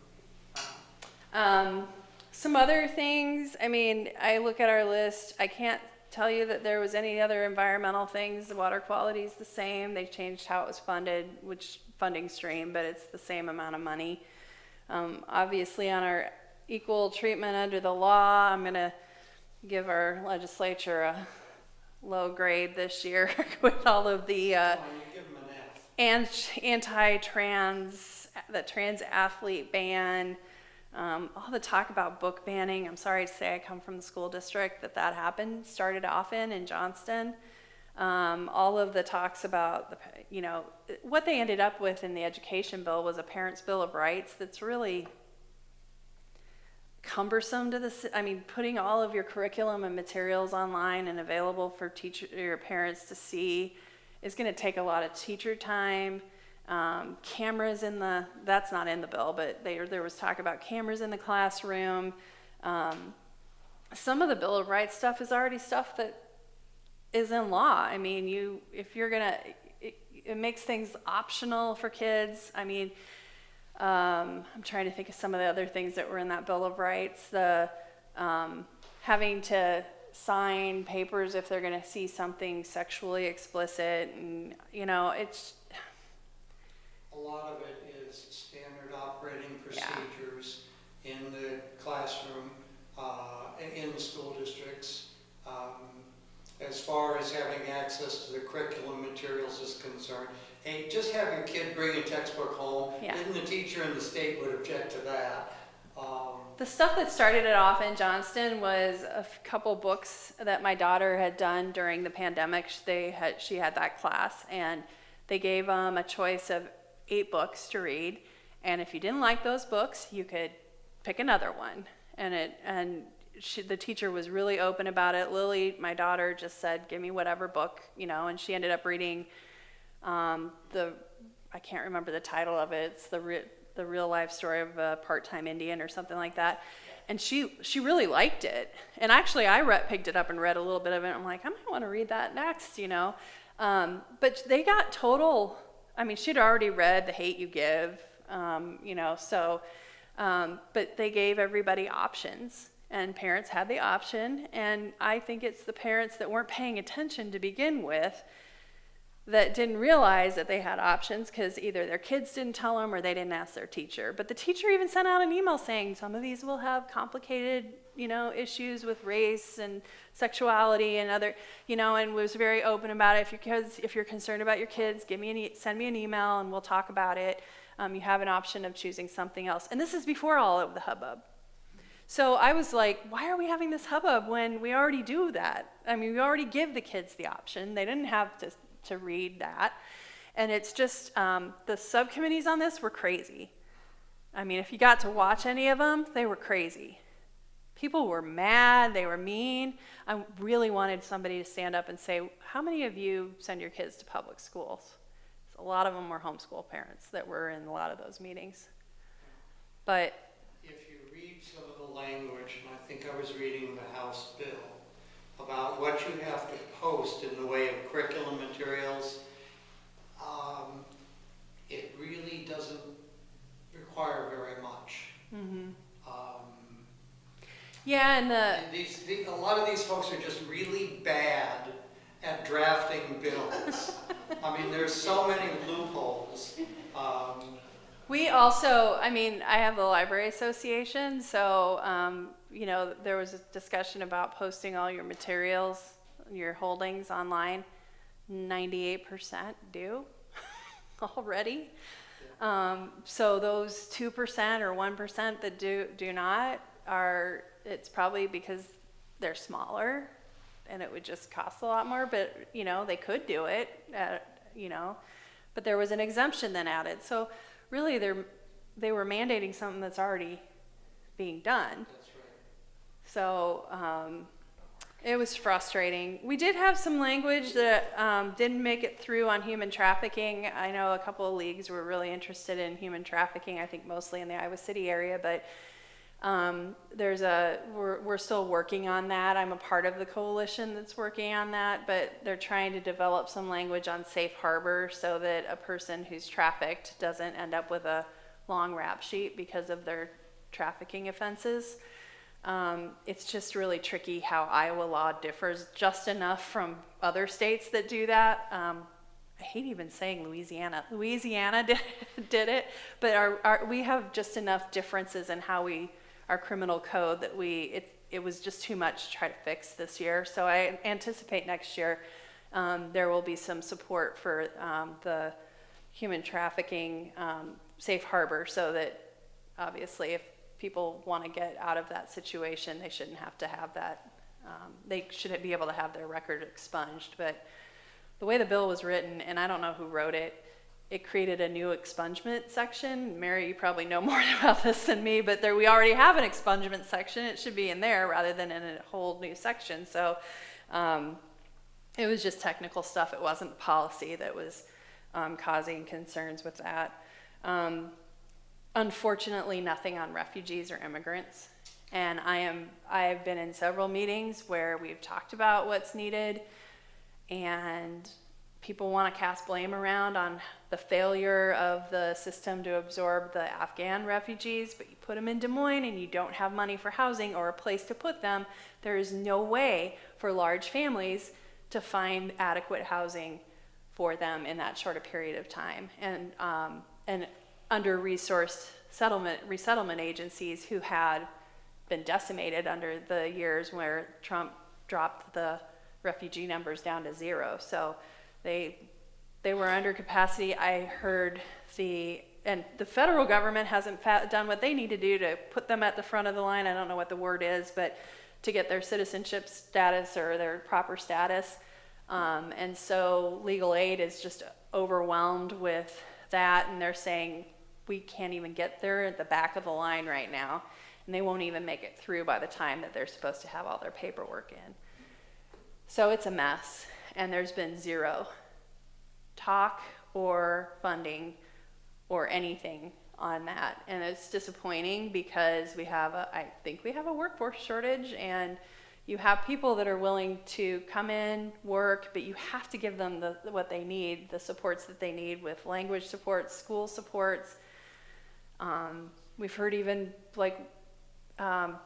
Some other things, I mean, I look at our list, I can't tell you that there was any other environmental things. The water quality is the same. They changed how it was funded, which funding stream, but it's the same amount of money. Obviously on our equal treatment under the law, I'm gonna give our legislature a low grade this year with all of the You give them an F. the trans athlete ban, all the talk about book banning. I'm sorry to say I come from the school district that happened, started off in Johnston. All of the talks about what they ended up with in the education bill was a parent's bill of rights that's really cumbersome to putting all of your curriculum and materials online and available for your parents to see is going to take a lot of teacher time. Cameras that's not in the bill, but there was talk about cameras in the classroom. Some of the Bill of Rights stuff is already stuff that is in law. I mean, it makes things optional for kids. I mean, I'm trying to think of some of the other things that were in that Bill of Rights. The having to sign papers if they're going to see something sexually explicit, and it's. A lot of it is standard operating procedures in the classroom, in the school districts. As far as having access to the curriculum materials is concerned, hey, just having a kid bring a textbook home, even the teacher in the state would object to that. The stuff that started it off in Johnston was a couple books that my daughter had done during the pandemic. She had that class, and they gave them a choice of 8 books to read, and if you didn't like those books, you could pick another one. The teacher was really open about it. Lily, my daughter, just said, "Give me whatever book," and she ended up reading I can't remember the title of it. It's the real life story of a part-time Indian or something like that. And she really liked it. And actually, I picked it up and read a little bit of it. I'm like, I might want to read that next, But they got total. She'd already read The Hate You Give, but they gave everybody options, and parents had the option, and I think it's the parents that weren't paying attention to begin with that didn't realize that they had options because either their kids didn't tell them or they didn't ask their teacher. But the teacher even sent out an email saying some of these will have complicated, issues with race and sexuality and other, and was very open about it. If you're concerned about your kids, send me an email and we'll talk about it. You have an option of choosing something else. And this is before all of the hubbub. So I was like, why are we having this hubbub when we already do that? I mean, we already give the kids the option. They didn't have to read that. And it's just, the subcommittees on this were crazy. I mean, if you got to watch any of them, they were crazy. People were mad, they were mean. I really wanted somebody to stand up and say, how many of you send your kids to public schools? A lot of them were homeschool parents that were in a lot of those meetings. But If you read some of the language, and I think I was reading the House bill, about what you have to post in the way of curriculum materials, it really doesn't require very much. yeah, and A lot of these folks are just really bad at drafting bills. I mean, there's so many loopholes. we also, I have the library association, so, there was a discussion about posting all your materials, your holdings online. 98% do already. So those 2% or 1% that do not it's probably because they're smaller and it would just cost a lot more, but they could do it, but there was an exemption then added. So really they were mandating something that's already being done. That's right. So it was frustrating. We did have some language that didn't make it through on human trafficking. I know a couple of leagues were really interested in human trafficking, I think mostly in the Iowa City area, but we're still working on that. I'm a part of the coalition that's working on that, but they're trying to develop some language on safe harbor so that a person who's trafficked doesn't end up with a long rap sheet because of their trafficking offenses. It's just really tricky how Iowa law differs just enough from other states that do that. I hate even saying Louisiana. Louisiana did it, but we have just enough differences in how our criminal code that it was just too much to try to fix this year. So I anticipate next year there will be some support for the human trafficking safe harbor, so that obviously if people want to get out of that situation, they shouldn't have to have that. They should be able to have their record expunged. But the way the bill was written, and I don't know who wrote it, it created a new expungement section. Mary, you probably know more about this than me, but we already have an expungement section. It should be in there rather than in a whole new section. So it was just technical stuff. It wasn't the policy that was causing concerns with that. Unfortunately, nothing on refugees or immigrants. And I've been in several meetings where we've talked about what's needed, and people want to cast blame around on the failure of the system to absorb the Afghan refugees, but you put them in Des Moines and you don't have money for housing or a place to put them. There is no way for large families to find adequate housing for them in that short a period of time. And under-resourced resettlement agencies who had been decimated under the years where Trump dropped the refugee numbers down to 0. So they were under capacity. I heard the federal government hasn't done what they need to do to put them at the front of the line. I don't know what the word is, but to get their citizenship status or their proper status. And so legal aid is just overwhelmed with that, and they're saying we can't even get there at the back of the line right now, and they won't even make it through by the time that they're supposed to have all their paperwork in. So it's a mess, and there's been 0 talk or funding or anything on that, and it's disappointing because I think we have a workforce shortage, and you have people that are willing to come in, work, but you have to give them what they need, the supports that they need with language supports, school supports. We've heard even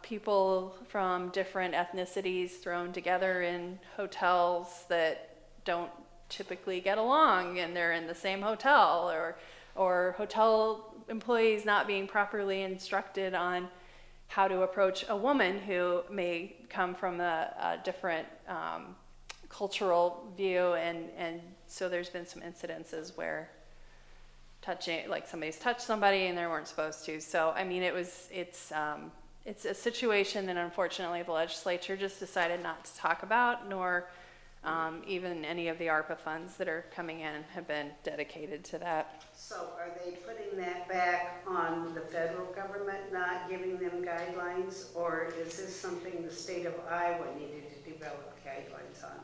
people from different ethnicities thrown together in hotels that don't typically get along and they're in the same hotel, or hotel employees not being properly instructed on how to approach a woman who may come from a different cultural view, and so there's been some incidences where touching, like somebody's touched somebody and they weren't supposed to. So I mean, it's a situation that unfortunately the legislature just decided not to talk about, nor even any of the ARPA funds that are coming in have been dedicated to that. So are they putting that back on the federal government, not giving them guidelines? Or is this something the state of Iowa needed to develop guidelines on?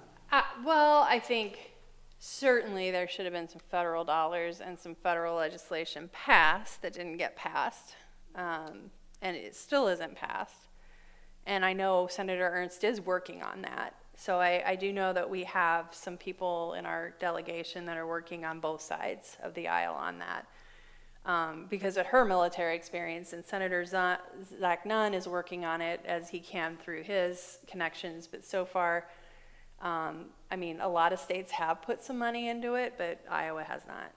Well, I think certainly there should have been some federal dollars and some federal legislation passed that didn't get passed. And it still isn't passed. And I know Senator Ernst is working on that. So I do know that we have some people in our delegation that are working on both sides of the aisle on that. Because of her military experience, and Senator Zach Nunn is working on it as he can through his connections. But so far, I mean, a lot of states have put some money into it, but Iowa has not.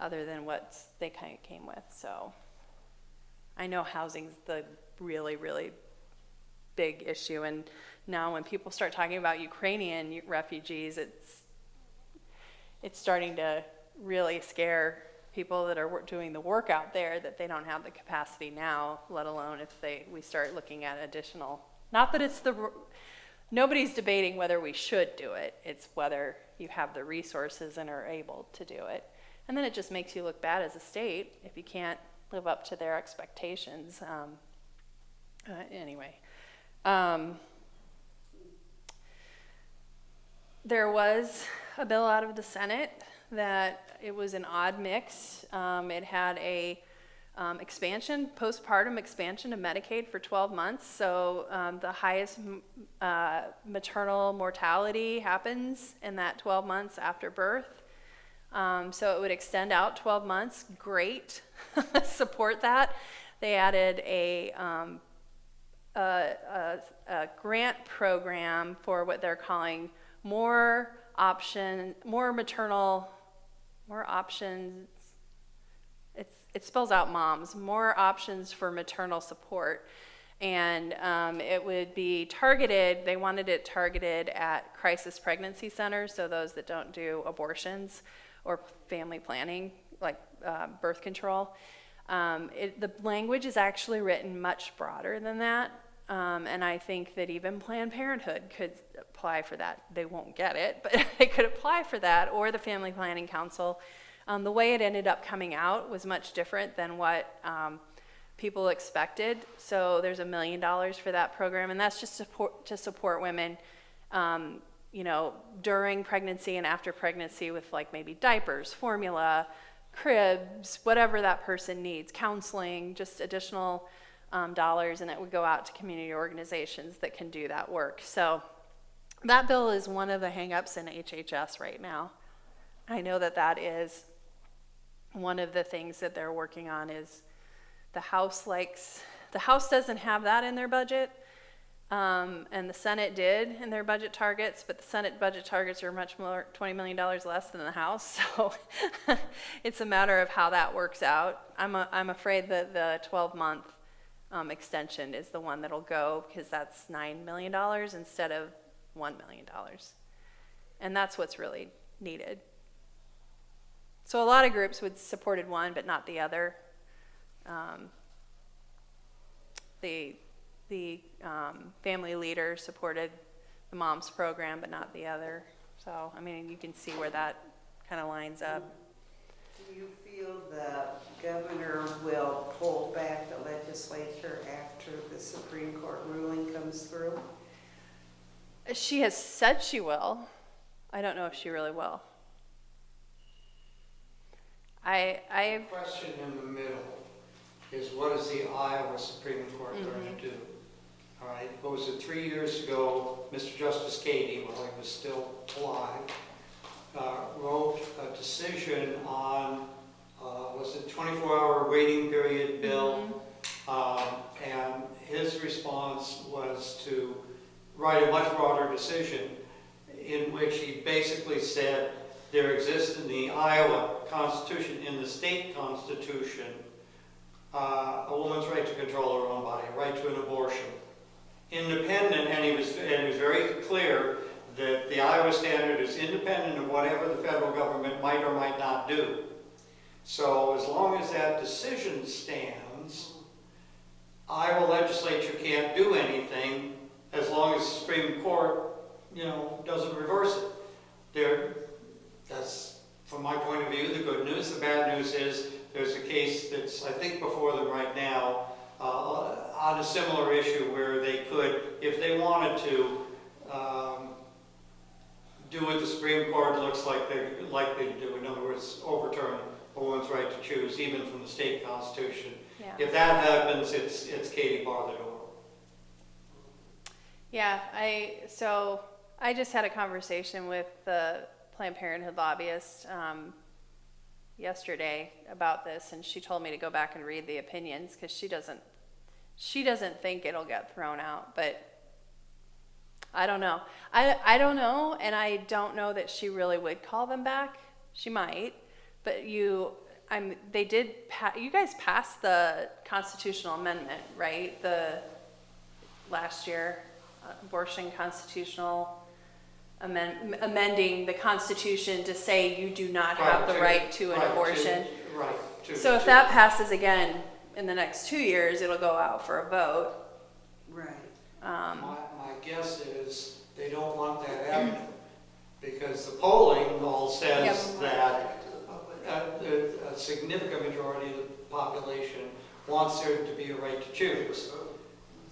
Other than what they kind of came with. So I know housing's the really, really big issue, and now when people start talking about Ukrainian refugees, it's starting to really scare people that are doing the work out there, that they don't have the capacity now, let alone if we start looking at additional. Not that it's nobody's debating whether we should do it, it's whether you have the resources and are able to do it. And then it just makes you look bad as a state if you can't live up to their expectations. Anyway. There was a bill out of the Senate that it was an odd mix. It had a postpartum expansion of Medicaid for 12 months. So the highest maternal mortality happens in that 12 months after birth. So it would extend out 12 months. Great. Support that. They added a grant program for what they're calling more options. It spells out moms, more options for maternal support. And it would be targeted, they wanted it targeted at crisis pregnancy centers, so those that don't do abortions or family planning, like birth control. The language is actually written much broader than that, and I think that even Planned Parenthood could apply for that. They won't get it, but they could apply for that, or the Family Planning Council. The way it ended up coming out was much different than what people expected. So there's $1 million for that program, and that's just to support women during pregnancy and after pregnancy with like maybe diapers, formula, cribs, whatever that person needs, counseling, just additional dollars, and it would go out to community organizations that can do that work. So that bill is one of the hang-ups in HHS right now. I know that is one of the things that they're working on. Is the House doesn't have that in their budget. And the Senate did in their budget targets, but the Senate budget targets are much more, $20 million less than the House, so it's a matter of how that works out. I'm afraid that the 12-month extension is the one that'll go, because that's $9 million instead of $1 million. And that's what's really needed. So a lot of groups would supported one, but not the other. The family leader supported the mom's program, but not the other. So, I mean, you can see where that kind of lines up. Do you feel the governor will pull back the legislature after the Supreme Court ruling comes through? She has said she will. I don't know if she really will. The question in the middle is, what is the Iowa Supreme Court going to do? All right, what was it, 3 years ago, Mr. Justice Cady, while he was still alive, wrote a decision on, was it 24-hour waiting period bill? And his response was to write a much broader decision. in which he basically said there exists in the Iowa Constitution, in the state constitution, a woman's right to control her own body, a right to an abortion. Independent, and he was very clear that the Iowa standard is independent of whatever the federal government might or might not do. So as long as that decision stands, Iowa legislature can't do anything as long as the Supreme Court, doesn't reverse it. That's, from my point of view, the good news. The bad news is there's a case that's, I think, before them right now on a similar issue where they could, if they wanted to, do what the Supreme Court looks like they're likely to do. In other words, overturn a woman's right to choose, even from the state constitution. Yeah. If that happens, it's Katie bar the door. Yeah, I just had a conversation with the Planned Parenthood lobbyist yesterday about this, and she told me to go back and read the opinions because she doesn't think it'll get thrown out, but I don't know. I don't know, and I don't know that she really would call them back. She might, but you guys passed the constitutional amendment, right? The last year, abortion constitutional amending the Constitution to say you do not have the right to an abortion. So if that passes again in the next 2 years, it'll go out for a vote. Right. My guess is they don't want that happening because the polling all says that a significant majority of the population wants there to be a right to choose.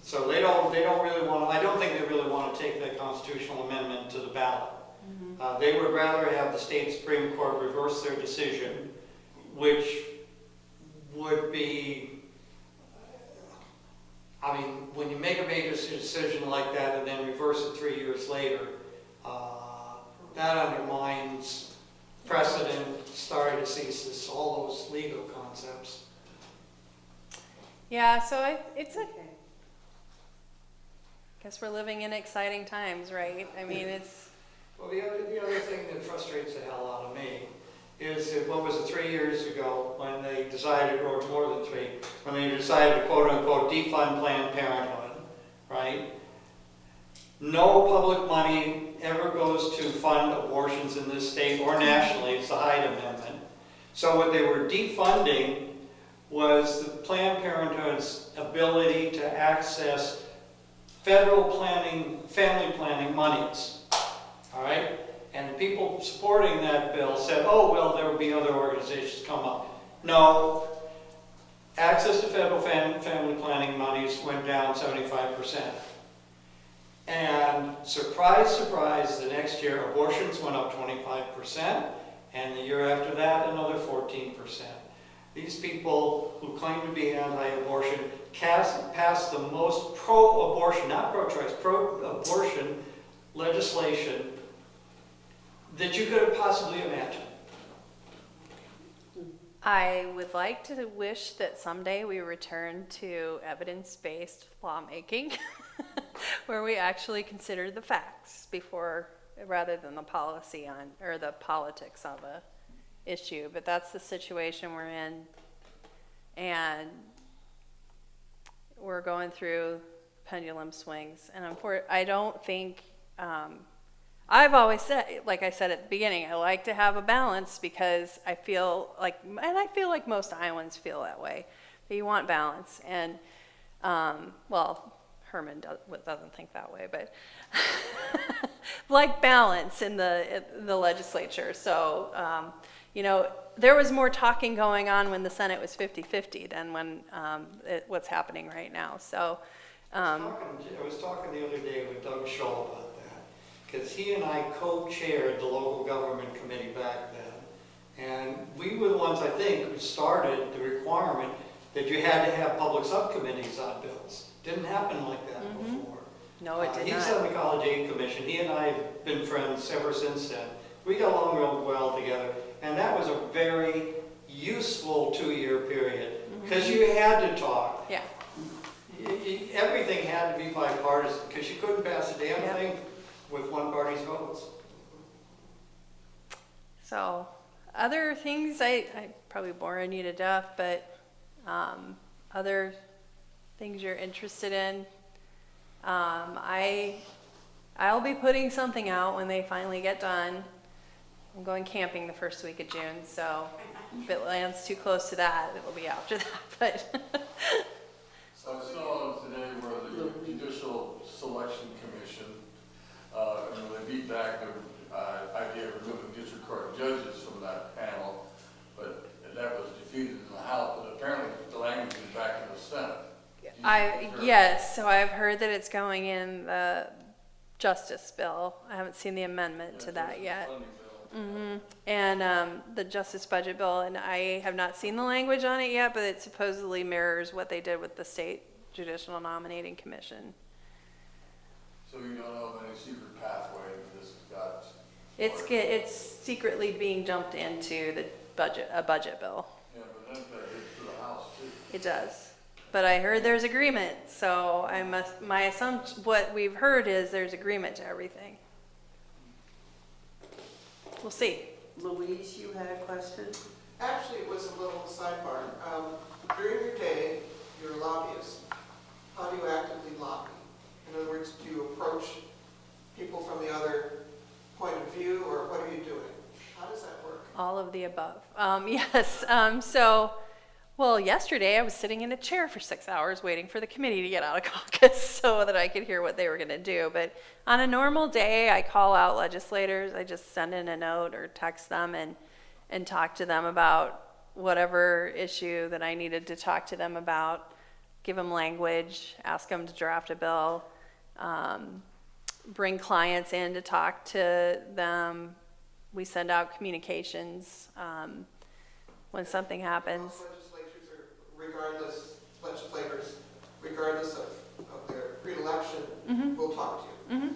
So they don't really want. I don't think they really want to take that constitutional amendment to the ballot. Mm-hmm. They would rather have the state Supreme Court reverse their decision, which would be. I mean, when you make a major decision like that and then reverse it 3 years later, that undermines precedent, stare decisis, all those legal concepts. Yeah, so guess we're living in exciting times, right? I mean, it's... Well, the other thing that frustrates the hell out of me is that, what was it, 3 years ago when they decided, or more than 3, when they decided to quote-unquote defund Planned Parenthood, right? No public money ever goes to fund abortions in this state or nationally. It's the Hyde Amendment. So what they were defunding was the Planned Parenthood's ability to access federal family planning monies, all right? And the people supporting that bill said, oh, well, there will be other organizations come up. No, access to federal family planning monies went down 75%. And surprise, surprise, the next year abortions went up 25%, and the year after that, another 14%. These people who claim to be anti-abortion passed the most pro-abortion, not pro-choice, pro-abortion legislation that you could have possibly imagined. I would like to wish that someday we return to evidence-based lawmaking, where we actually consider the facts rather than the policy or the politics of a issue. But that's the situation we're in, and we're going through pendulum swings. And I don't think. I've always said, like I said at the beginning, I like to have a balance because I feel like most Iowans feel that way. That you want balance, and Herman doesn't think that way, but like balance in the legislature. So there was more talking going on when the Senate was 50-50 than when what's happening right now. So I was talking the other day with Doug Scholl about because he and I co-chaired the local government committee back then. And we were the ones, I think, who started the requirement that you had to have public subcommittees on bills. Didn't happen like that before. No, it did not. He's on the College Aid Commission. He and I have been friends ever since then. We got along real well together. And that was a very useful 2-year period because you had to talk. Yeah. Everything had to be bipartisan because you couldn't pass a damn thing with one party's votes. So, other things, I probably boring you to death, but other things you're interested in, I'll be putting something out when they finally get done. I'm going camping the first week of June, so if it lands too close to that, it will be after that, but. I saw today where the Judicial Selection Commission, they beat back the idea of removing district court judges from that panel, but that was defeated in the House, but apparently the language is back in the Senate. Yes, so I've heard that it's going in the Justice Bill. I haven't seen the amendment to that yet. And the Justice Budget Bill, and I have not seen the language on it yet, but it supposedly mirrors what they did with the State Judicial Nominating Commission. So you don't know of any secret pathway that this has got? It's secretly being jumped into the a budget bill. Yeah, but then that hits to the House too. It does. But I heard there's agreement, so my assumption, what we've heard is there's agreement to everything. We'll see. Louise, you had a question? Actually, it was a little sidebar. During your day, you're a lobbyist. How do you actively lobby? In other words, do you approach people from the other point of view, or what are you doing? How does that work? All of the above. Yes. Well, yesterday I was sitting in a chair for 6 hours waiting for the committee to get out of caucus so that I could hear what they were going to do. But on a normal day, I call out legislators. I just send in a note or text them and talk to them about whatever issue that I needed to talk to them about, give them language, ask them to draft a bill, bring clients in to talk to them. We send out communications when something happens. Legislators, regardless of their pre-election, will talk to you.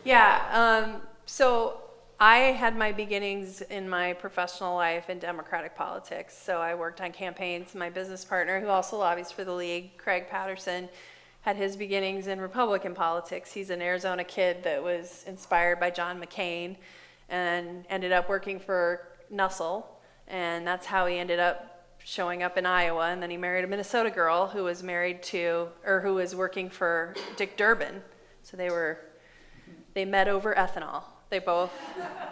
Yeah, so I had my beginnings in my professional life in Democratic politics. So I worked on campaigns. My business partner, who also lobbies for the league, Craig Patterson, had his beginnings in Republican politics. He's an Arizona kid that was inspired by John McCain and ended up working for Nussel. And that's how he ended up showing up in Iowa. And then he married a Minnesota girl who was who was working for Dick Durbin. So they met over ethanol. They both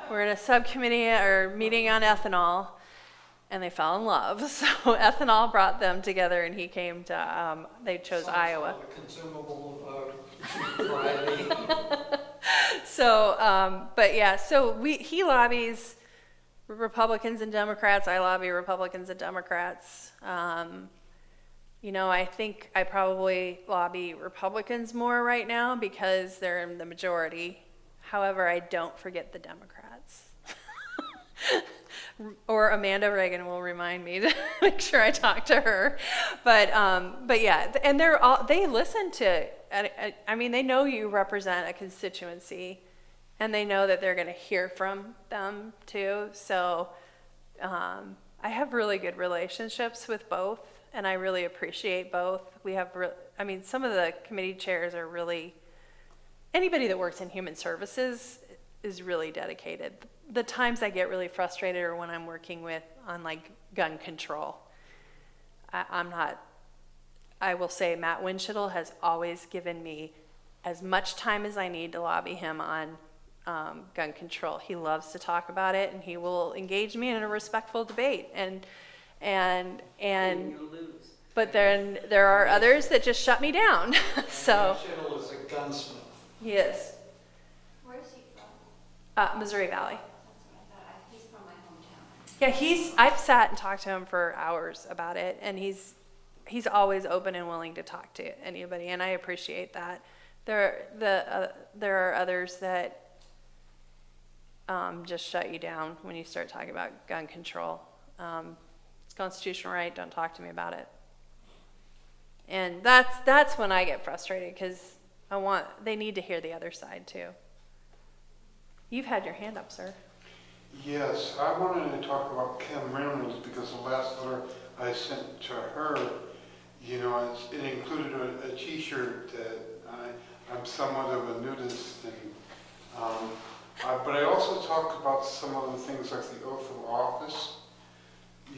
were in a subcommittee or meeting on ethanol, and they fell in love. So ethanol brought them together, and he came to, they chose Iowa. A consumable variety. So, but yeah, so he lobbies Republicans and Democrats. I lobby Republicans and Democrats. I think I probably lobby Republicans more right now because they're in the majority. However, I don't forget the Democrats. Or Amanda Reagan will remind me to make sure I talk to her. But yeah, and they listen to, they know you represent a constituency, and they know that they're going to hear from them too. So I have really good relationships with both, and I really appreciate both. We have, some of the committee chairs are really, anybody that works in human services is really dedicated. The times I get really frustrated are when I'm working on gun control. I will say Matt Winchittle has always given me as much time as I need to lobby him on gun control. He loves to talk about it, and he will engage me in a respectful debate. And you lose. But then there are others that just shut me down. So Winchittle is a gunsmith. he is. Where is he from? Missouri Valley. That's what I thought. He's from my hometown. Yeah, I've sat and talked to him for hours about it, and he's always open and willing to talk to anybody, and I appreciate that. There are others that just shut you down when you start talking about gun control. It's constitutional right, don't talk to me about it. And that's when I get frustrated, because they need to hear the other side too. You've had your hand up, sir. Yes, I wanted to talk about Kim Reynolds because the last letter I sent to her, it included a T-shirt that I'm somewhat of a nudist, and But I also talked about some of the things like the oath of office.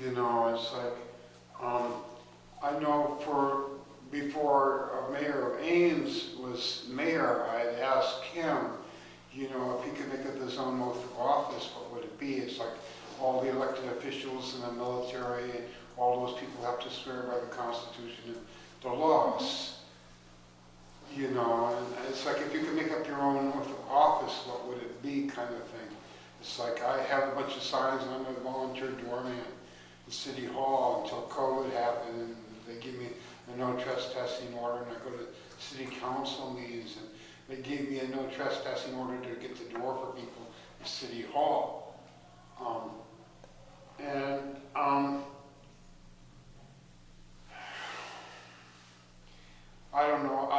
You know, it's like, I know before Mayor of Ames was mayor, I had asked him, you know, if he could make up his own oath of office, what would it be? It's like all the elected officials in the military and all those people have to swear by the Constitution and the laws. You know, and it's like if you could make up your own oath of office, what would it be, kind of thing. It's like I have a bunch of signs and I'm a volunteer doorman in City Hall until COVID happened and they give me a no trespassing order and I go to city council meetings and they gave me a no trespassing order to get the door for people in City Hall. I don't know.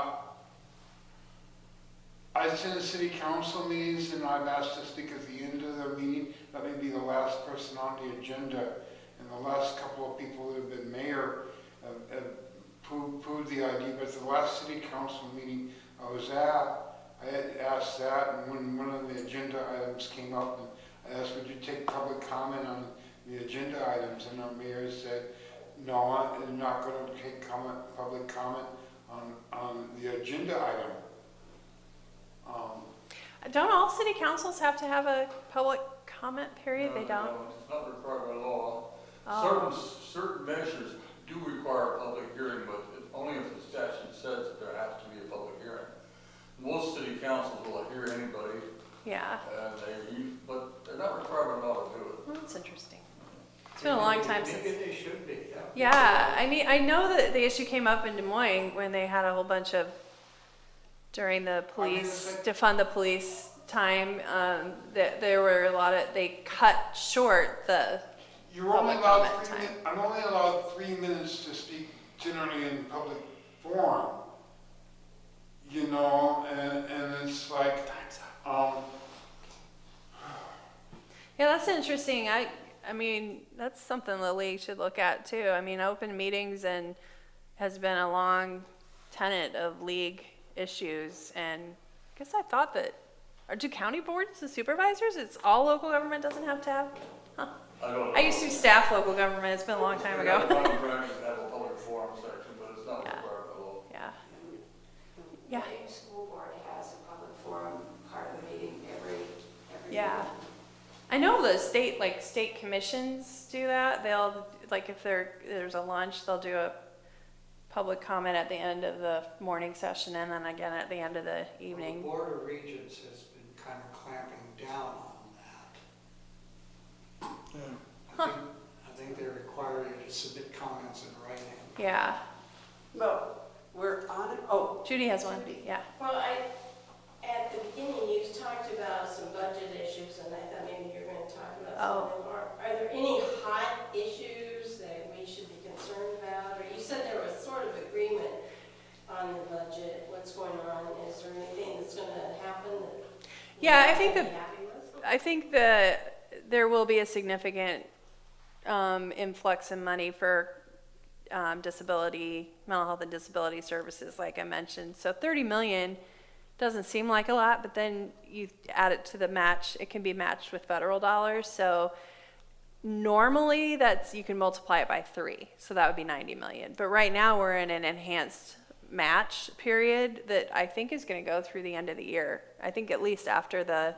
I attend city council meetings and I've asked to speak at the end of the meeting. That may be the last person on the agenda. And the last couple of people that have been mayor have poo-pooed the idea. But at the last city council meeting I was at, I had asked that, and when one of the agenda items came up, and I asked, would you take public comment on the agenda items? And our mayor said, no, I'm not going to take public comment on the agenda item. Don't all city councils have to have a public comment period? They don't? No, it's not required by law. Oh. Certain measures do require a public hearing, but only if the statute says that there has to be a public hearing. Most city councils will hear anybody, Yeah. but they're not required by law to do it. Well, that's interesting. It's been a long time since. Maybe they should be, yeah. Yeah, I mean, I know that the issue came up in Des Moines when they had a whole bunch of, during the police, defund the police time, that there were a lot of, they cut short the You're only public allowed comment time. I'm only allowed 3 minutes to speak generally in public forum. You know, and it's like, Yeah, that's interesting. I mean, that's something the league should look at too. I mean, open meetings has been a long tenet of league issues, and I guess I thought that, or do county boards, the supervisors, it's all local government doesn't have to have? Huh. I don't know. I used to staff local government, it's been a long time ago. They have a public forum section, but it's not Yeah. required by law. Yeah. Yeah. The Ames school board has a public forum part of the meeting every Yeah. meeting. I know the state commissions do that. They'll, like if there's a lunch, they'll do a public comment at the end of the morning session and then again at the end of the evening. The Board of Regents has been kind of clamping down on that. I think they require you to submit comments in writing. Yeah. Well, we're on it. Oh, Judy has one. Yeah. Well, at the beginning, you talked about some budget issues, and I thought maybe you were going to talk about some of them. Are there any hot issues that we should be concerned about? Or you said there was sort of agreement on the budget. What's going on? Is there anything that's going to happen that Yeah, I we're think not gonna be happy with? I think that there will be a significant influx in money for disability, mental health and disability services, like I mentioned. So 30 million doesn't seem like a lot, but then you add it to the match, it can be matched with federal dollars. So normally you can multiply it by 3, so that would be 90 million. But right now we're in an enhanced match period that I think is going to go through the end of the year. I think at least after the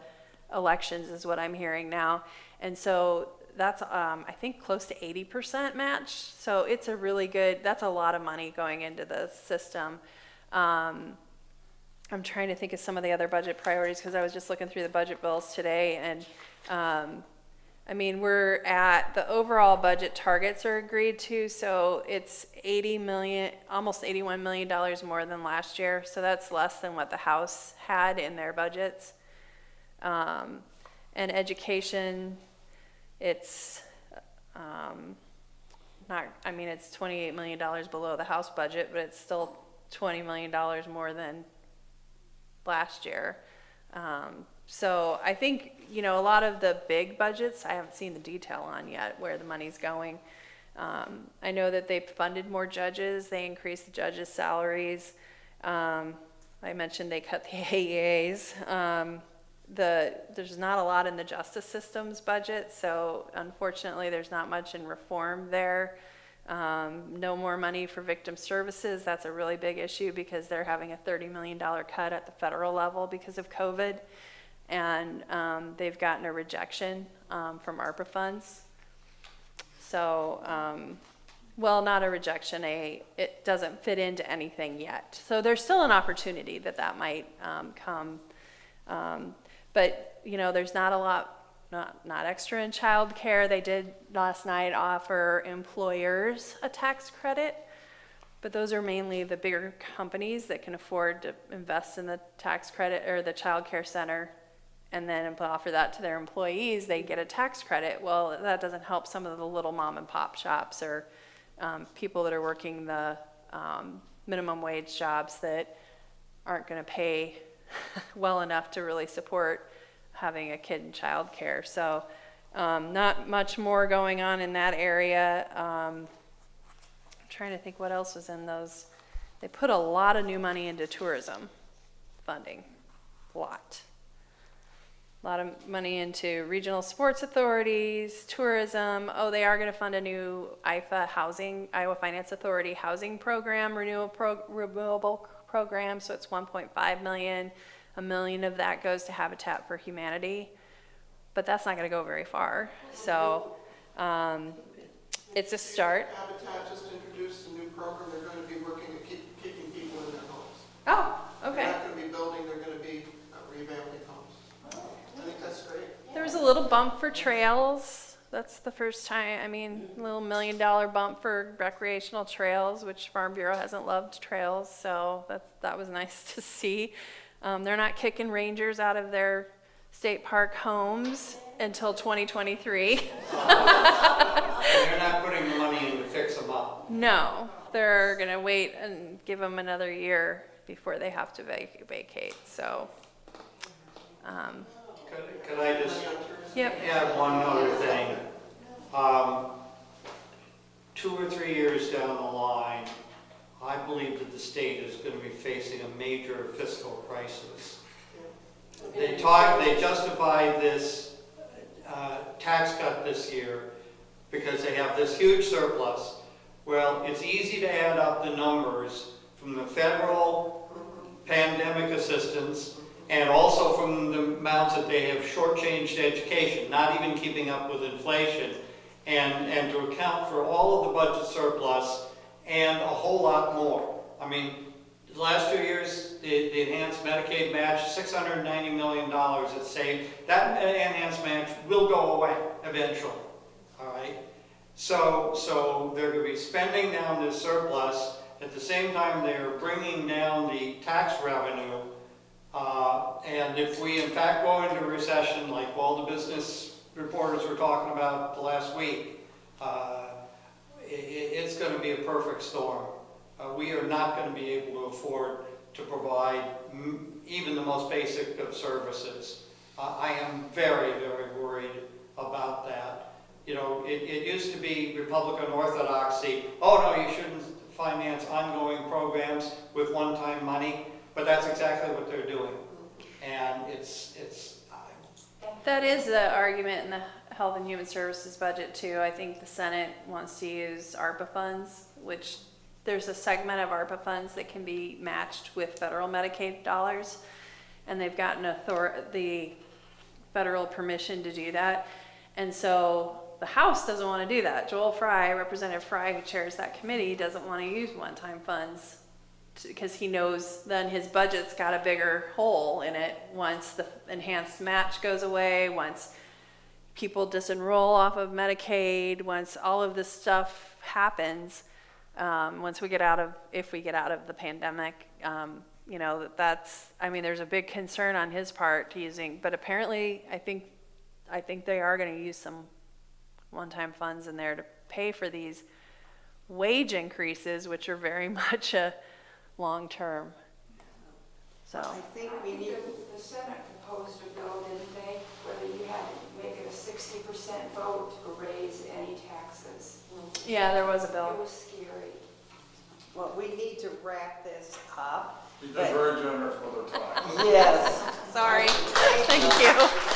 elections is what I'm hearing now. And so that's, I think, close to 80% match. So it's a really good, that's a lot of money going into the system. I'm trying to think of some of the other budget priorities because I was just looking through the budget bills today. And I mean, we're at, the overall budget targets are agreed to. So it's 80 million, almost $81 million more than last year. So that's less than what the House had in their budgets. And education, it's not, I mean, it's $28 million below the House budget, but it's still $20 million more than last year. So I think, you know, a lot of the big budgets, I haven't seen the detail on yet where the money's going. I know that they've funded more judges. They increased the judges' salaries. I mentioned they cut the AEAs. there's not a lot in the justice system's budget, so unfortunately, there's not much in reform there. No more money for victim services. That's a really big issue because they're having a $30 million cut at the federal level because of COVID. And they've gotten a rejection from ARPA funds. So, well, not a rejection, it doesn't fit into anything yet. So there's still an opportunity that might come. But, you know, there's not a lot, not extra in childcare. They did last night offer employers a tax credit, but those are mainly the bigger companies that can afford to invest in the tax credit or the childcare center and then offer that to their employees. They get a tax credit. Well, that doesn't help some of the little mom and pop shops or people that are working the minimum wage jobs that aren't going to pay well enough to really support having a kid in childcare. So not much more going on in that area. I'm trying to think what else was in those. They put a lot of new money into tourism funding, a lot of money into regional sports authorities, tourism. Oh, they are going to fund a new Iowa Finance Authority housing program, renewable program. So it's $1.5 million. $1 million of that goes to Habitat for Humanity, but that's not going to go very far. So it's a start. Habitat just introduced a new program. They're going to be working at keeping people in their homes. Oh, okay. They're not going to be building, they're going to be revamping homes. I think that's great. There was a little bump for trails. That's the first time, I mean, a little $1 million bump for recreational trails, which Farm Bureau hasn't loved trails, so that was nice to see. They're not kicking rangers out of their state park homes until 2023. They're not putting the money in to fix them up. No, they're going to wait and give them another year before they have to vacate, so. Could I just Yep. add one other thing? 2 or 3 years down the line, I believe that the state is going to be facing a major fiscal crisis. They justified this tax cut this year because they have this huge surplus. Well, it's easy to add up the numbers from the federal pandemic assistance and also from the amounts that they have shortchanged education, not even keeping up with inflation, and to account for all of the budget surplus and a whole lot more. I mean, the last 2 years, the enhanced Medicaid match, $690 million it saved. That enhanced match will go away eventually, all right? So they're going to be spending down this surplus. At the same time, they're bringing down the tax revenue. And if we in fact go into a recession, like all the business reporters were talking about the last week, it's going to be a perfect storm. We are not going to be able to afford to provide even the most basic of services. I am very, very worried about that. You know, it used to be Republican orthodoxy. Oh no, you shouldn't finance ongoing programs with one-time money, but that's exactly what they're doing. And That is the argument in the Health and Human Services budget too. I think the Senate wants to use ARPA funds, which there's a segment of ARPA funds that can be matched with federal Medicaid dollars, and they've gotten the federal permission to do that. And so the House doesn't want to do that. Joel Fry, Representative Fry, who chairs that committee, doesn't want to use one-time funds because he knows then his budget's got a bigger hole in it once the enhanced match goes away, once people disenroll off of Medicaid, once all of this stuff happens, once we get out of, if we get out of the pandemic, you know, I mean, there's a big concern on his part to using, but apparently I think they are going to use some one-time funds in there to pay for these wage increases, which are very much a long-term. So I think we need, The Senate proposed a bill, didn't they, whether you had to make it a 60% vote to raise any taxes. yeah, there was a It bill. was scary. well, we need to wrap this up. She's been very generous with her time. Yes. Sorry. Thank Thank you.